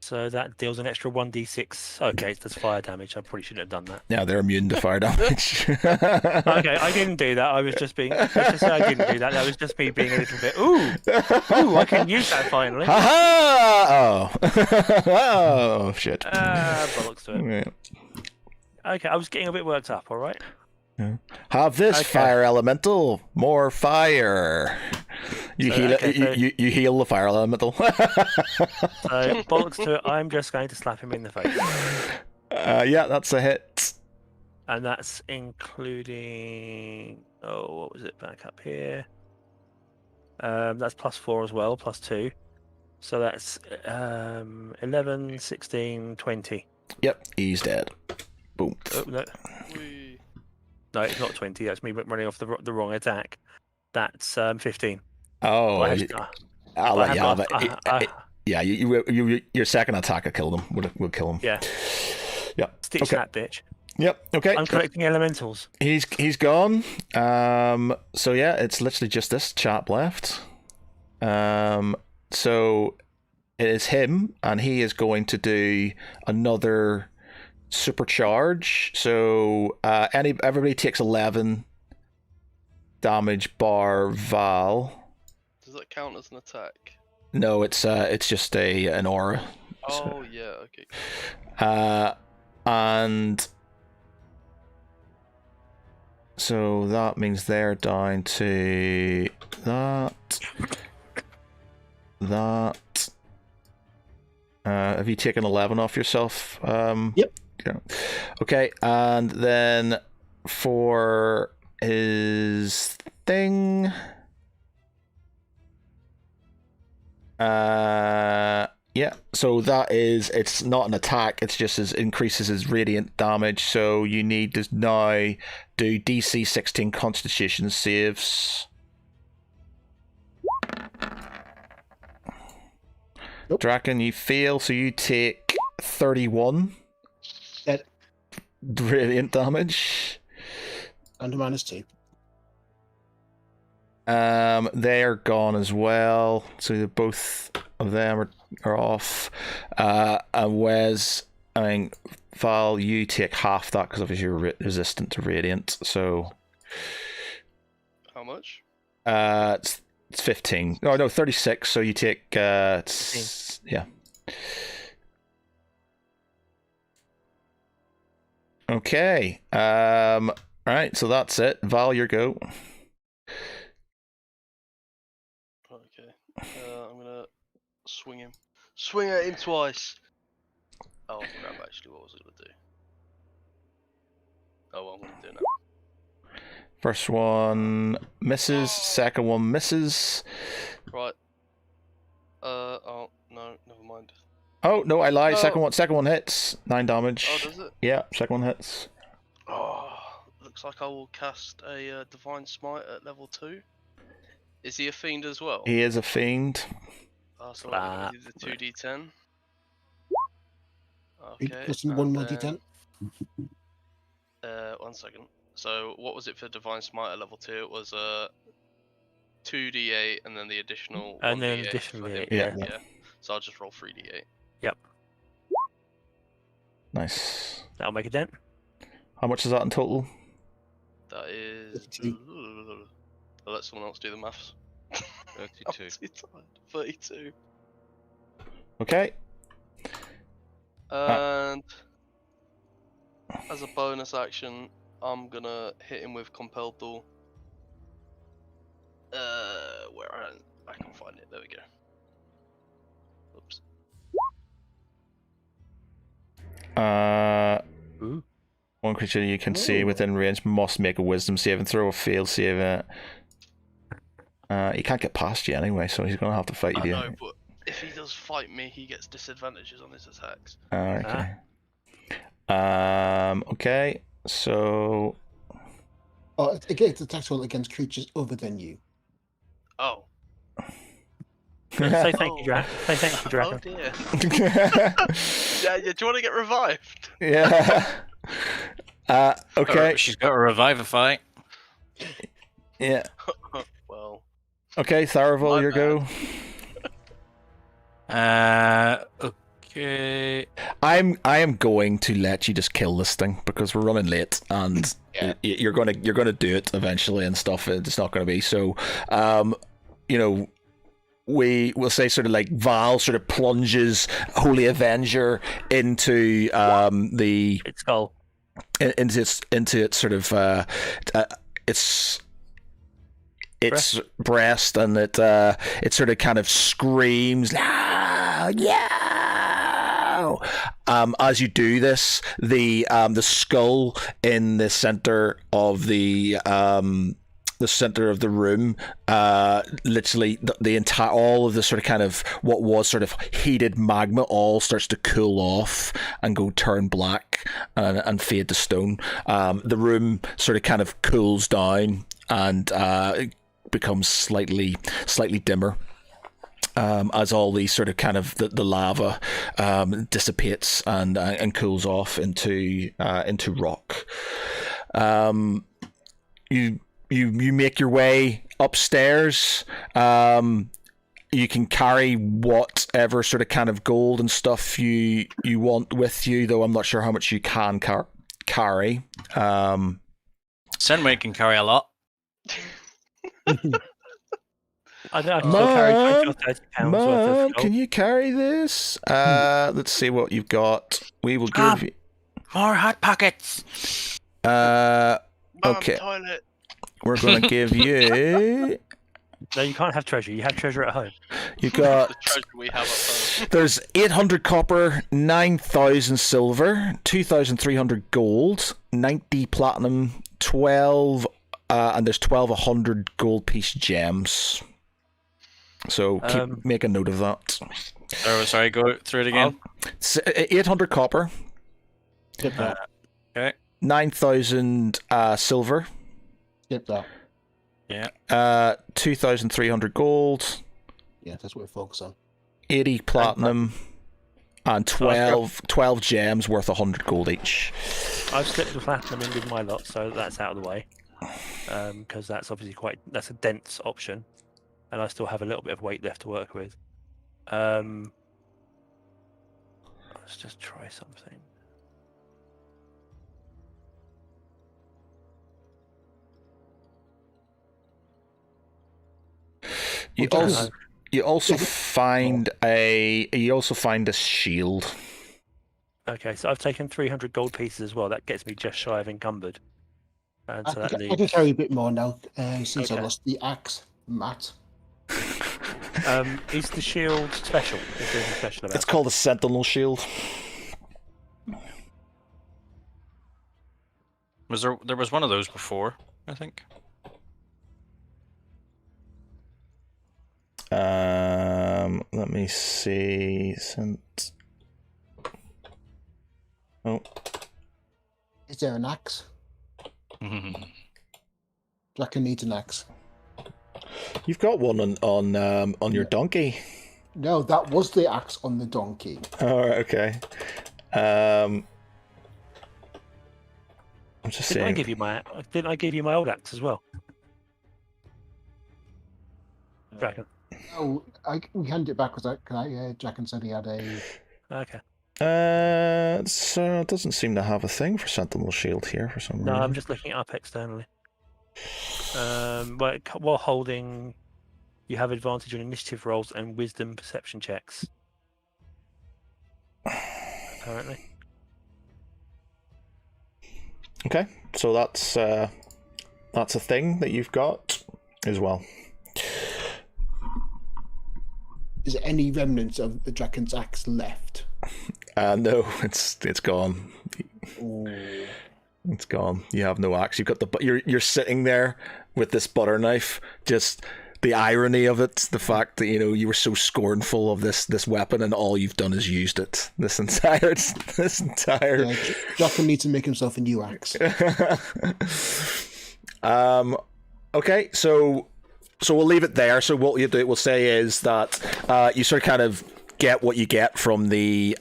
So that deals an extra 1d6. Okay, that's fire damage. I probably shouldn't have done that. Yeah, they're immune to fire damage. Okay, I didn't do that. I was just being. Let's just say I didn't do that. That was just me being a little bit. Ooh, I can use that finally. Ha ha! Oh, oh shit. Bollocks to it. Yeah. Okay, I was getting a bit worked up. All right. Have this Okay. fire elemental. More fire. You So, heal okay, it. so- You heal the fire elemental. So bollocks to it. I'm just going to slap him in the face, Yeah, that's a hit. and that's including. Oh, what was it? Back up here. That's +4 as well, +2. So that's 11, 16, 20. Yep, he's dead. Boom. Oh, no. Whee. No, it's not 20. That's me running off the wrong attack. That's 15. Oh, But I have- I'll but I let you have have it. Yeah, your second attack will kill them. Will kill him. Yeah. Yeah. Stitch Okay. that bitch. Yep. Okay. I'm collecting elementals. He's gone. So yeah, it's literally just this chap left. So it is him, and he is going to do another supercharge. So everybody takes 11 damage bar Val. Does that count as an attack? No, it's just an aura. Oh yeah, okay. And so that means they're down to that. Have you taken 11 off yourself? Yep. Yeah. Okay, and then for his thing. Yeah, so that is, it's not an attack, it's just increases his radiant damage, so you need to now do DC 16 Constitution saves. Nope. Draken, you fail, so you take 31 Dead. radiant damage. Under -2. They are gone as well, so both of them are off. And Wes, I mean, Val, you take half that because obviously you're resistant to radiant. So, How much? it's 15. Oh no, 36. So you take yeah. Okay. All right. So that's it. Val, your go. Okay. I'm gonna swing him. Swing at him twice. Oh crap! Actually, what was I gonna do? Oh, well, I'm gonna do it now. First one misses. Second one misses. Right. Oh no, never mind. Oh no, I lied. No. Second one hits. 9 damage. Oh, does it? Yeah, second one hits. Oh. looks like I will cast a Divine Smite at level 2. Is he a fiend as well? He is a fiend. So I'm going to do the 2d10. Okay. Plus one more d10. 1 second. So what was it for Divine Smite at level 2? It was 2d8 and then the additional And then 1d8 additional for him. Yeah. Yeah. So I'll just roll 3d8. Yep. Nice. That'll make a dent. How much is that in total? That is. 32. I'll let someone else do the maths. 32. I'm too tired. 32. Okay. And as a bonus action, I'm gonna hit him with Compelled Duel. Where I can find it. There we go. Oops. Ooh. One creature you can see within range must make a Wisdom saving throw or fail save it. He can't get past you anyway, so he's gonna have to fight you. I know, but if he does fight me, he gets disadvantages on his attacks. Okay. Okay. So. Oh, again, it's attacks roll against creatures other than you. Oh. Say thank you, Drac. Say thank you, Drac. Oh dear. Yeah, do you want to get revived? Yeah. Okay. She's got a revivify. Yeah. Well. Okay, Tharavel, My your go. Okay. I am going to let you just kill this thing because we're running late and you're gonna do it eventually and stuff. It's not gonna be so. We will say sort of like Val sort of plunges Holy Avenger into the Its skull. into its sort of its breast, and it sort of kind of screams, yeah. As you do this, the skull in the center of the center of the room, literally the entire, all of the sort of kind of what was sort of heated magma all starts to cool off and go turn black and fade to stone. The room sort of kind of cools down and it becomes slightly dimmer. As all these sort of kind of the lava dissipates and cools off into rock. You make your way upstairs. You can carry whatever sort of kind of gold and stuff you want with you, though I'm not sure how much you can carry. Senway can carry a lot. I can still carry 20 or 30 pounds worth of Mom, gold. can you carry this? Let's see what you've got. We will give you More hot pockets. Okay. Toilet. We're going to give you. No, you can't have treasure. You have treasure at home. You got. The treasure we have at home. There's 800 copper, 9,000 silver, 2,300 gold, 90 platinum, 12, and there's 1,200 gold piece gems. So make a note of that. Oh, sorry, go through it again. 800 copper. Skip that. Okay. 9,000 silver. Skip that. Yeah. 2,300 gold. Yeah, that's what we focus on. 80 platinum. And 12 gems worth 100 gold each. I've slipped the platinum in with my lot, so that's out of the way. Because that's obviously that's a dense option. And I still have a little bit of weight left to work with. Let's just try something. You also find a shield. Okay, so I've taken 300 gold pieces as well. That gets me just shy of encumbered. And so that I leaves. can carry a bit more now since I Okay. lost the axe, Matt. Is the shield special? Is there anything special about It's it? called a Sentinel Shield. There was one of those before, I think. Let me see. Is there an axe? Draken needs an axe. You've got one on your donkey. No, that was the axe on the donkey. All right, okay. I'm just saying. Didn't I give you my old axe as well? Draken. Oh, we handed it back because Draken said he had a. Okay. So it doesn't seem to have a thing for Sentinel Shield here for some reason. No, I'm just looking it up externally. While holding, you have advantage on initiative rolls and wisdom perception checks. Apparently. Okay, so that's a thing that you've got as well. Is there any remnants of the Draken's axe left? No, it's gone. Ooh. It's gone. You have no axe. You've got you're sitting there with this butter knife. Just the irony of it, the fact that you were so scornful of this weapon, and all you've done is used it. This entire. Yeah, Draken needs to make himself a new axe. Okay, so we'll leave it there. So what we'll say is that you sort of kind of get what you get from the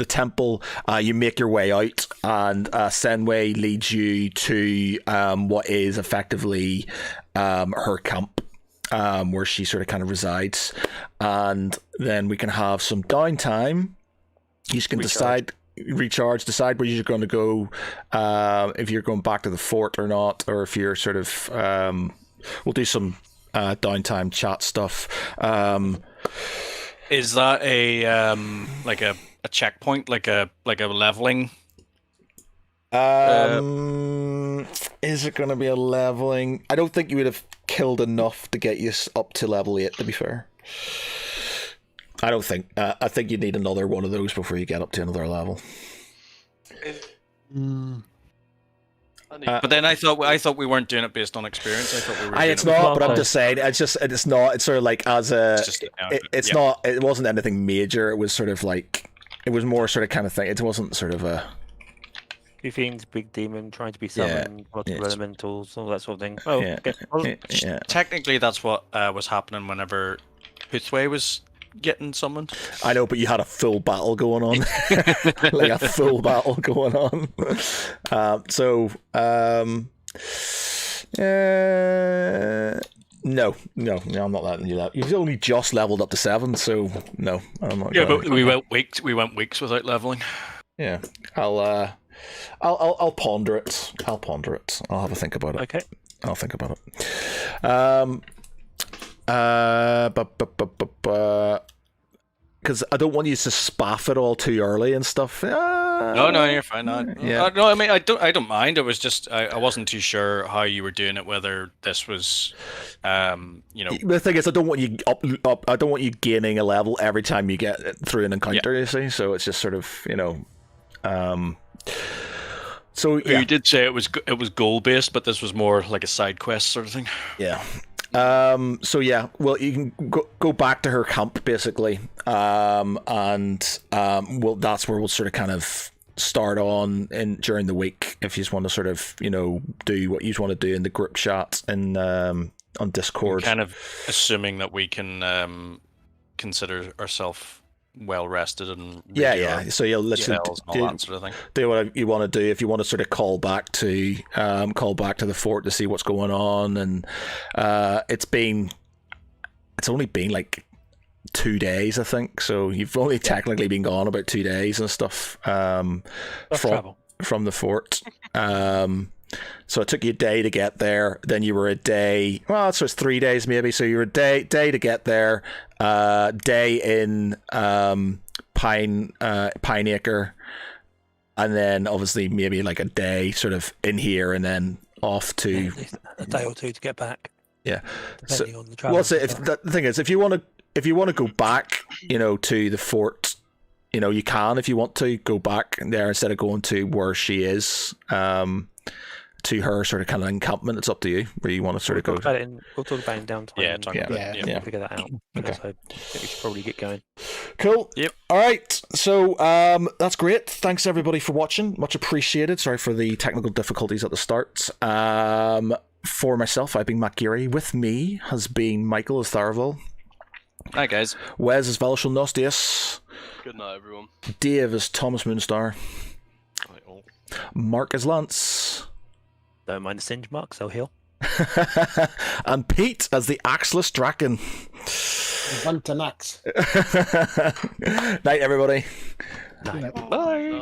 temple. You make your way out, and Senway leads you to what is effectively her camp, where she sort of kind of resides, and then we can have some downtime. You can decide where you're going to go, if you're going back to the fort or not, or if you're sort of we'll do some downtime chat stuff. Is that a like a checkpoint, like a leveling? Is it going to be a leveling? I don't think you would have killed enough to get you up to level 8, to be fair. I don't think. I think you need another one of those before you get up to another level. But then I thought we weren't doing it based on experience. I thought we were. It's not, but I'm just saying. It's not. It's sort of like as a. It's not. It wasn't anything major. It was sort of like. It was more sort of kind of thing. It wasn't sort of a. Two fiends, big demon, trying to be summoned, multiple elementals, all that sort of thing. Oh, yeah. Okay. Yeah. Technically, that's what was happening whenever Huthway was getting summoned. I know, but you had a full battle going on. Like a full battle going on. No, I'm not letting you that. You've only just leveled up to 7, so no, I'm not. Yeah, but we went weeks without leveling. Yeah, I'll ponder it. I'll have a think about it. Okay. I'll think about it. Because I don't want you to spaff it all too early and stuff. No, you're fine. Yeah. No, I mean I don't mind. It was just I wasn't too sure how you were doing it. Whether this was, The thing is, I don't want you up. I don't want you gaining a level every time you get through an encounter. You see, so it's just sort of So yeah. You did say it was goal based, but this was more like a side quest sort of thing. Yeah. So yeah, well, you can go back to her camp basically, and well, that's where we'll sort of kind of start on during the week if you just want to sort of do what you want to do in the group chat and on Discord. I'm kind of assuming that we can consider ourselves well rested and so you'll literally do what you want to do. If you want to sort of call back to the fort to see what's going on, and it's only been like 2 days, I think, so you've only technically been gone about 2 days and stuff from the fort. So it took you a day to get there, then you were a day, so it's 3 days maybe, so you were a day to get there, day in Pineacre, and then obviously maybe like a day sort of in here, and then off to a day or two to get back. Yeah. Depending on the travel. The thing is, if you want to go back, to the fort, you can, if you want to go back there instead of going to where she is. to her sort of kind of encampment. It's up to you where you want to sort of go. We'll talk about it in downtime. Yeah, Yeah. Figure that out. Okay. So I think we should probably get going. Cool. Yep. All right. So that's great. Thanks everybody for watching. Much appreciated. Sorry for the technical difficulties at the start. For myself, I've been Matt Geary. With me has been Michael as Tharavel. Hi guys. Wes as Velshul Nostius. Good night, everyone. Dave as Thomas Moonstar. Right, all. Mark as Lance. Don't mind the singe marks, they'll heal. And Pete as the Axeless Draken. Buntanax. Night, everybody. No. Night. Bye.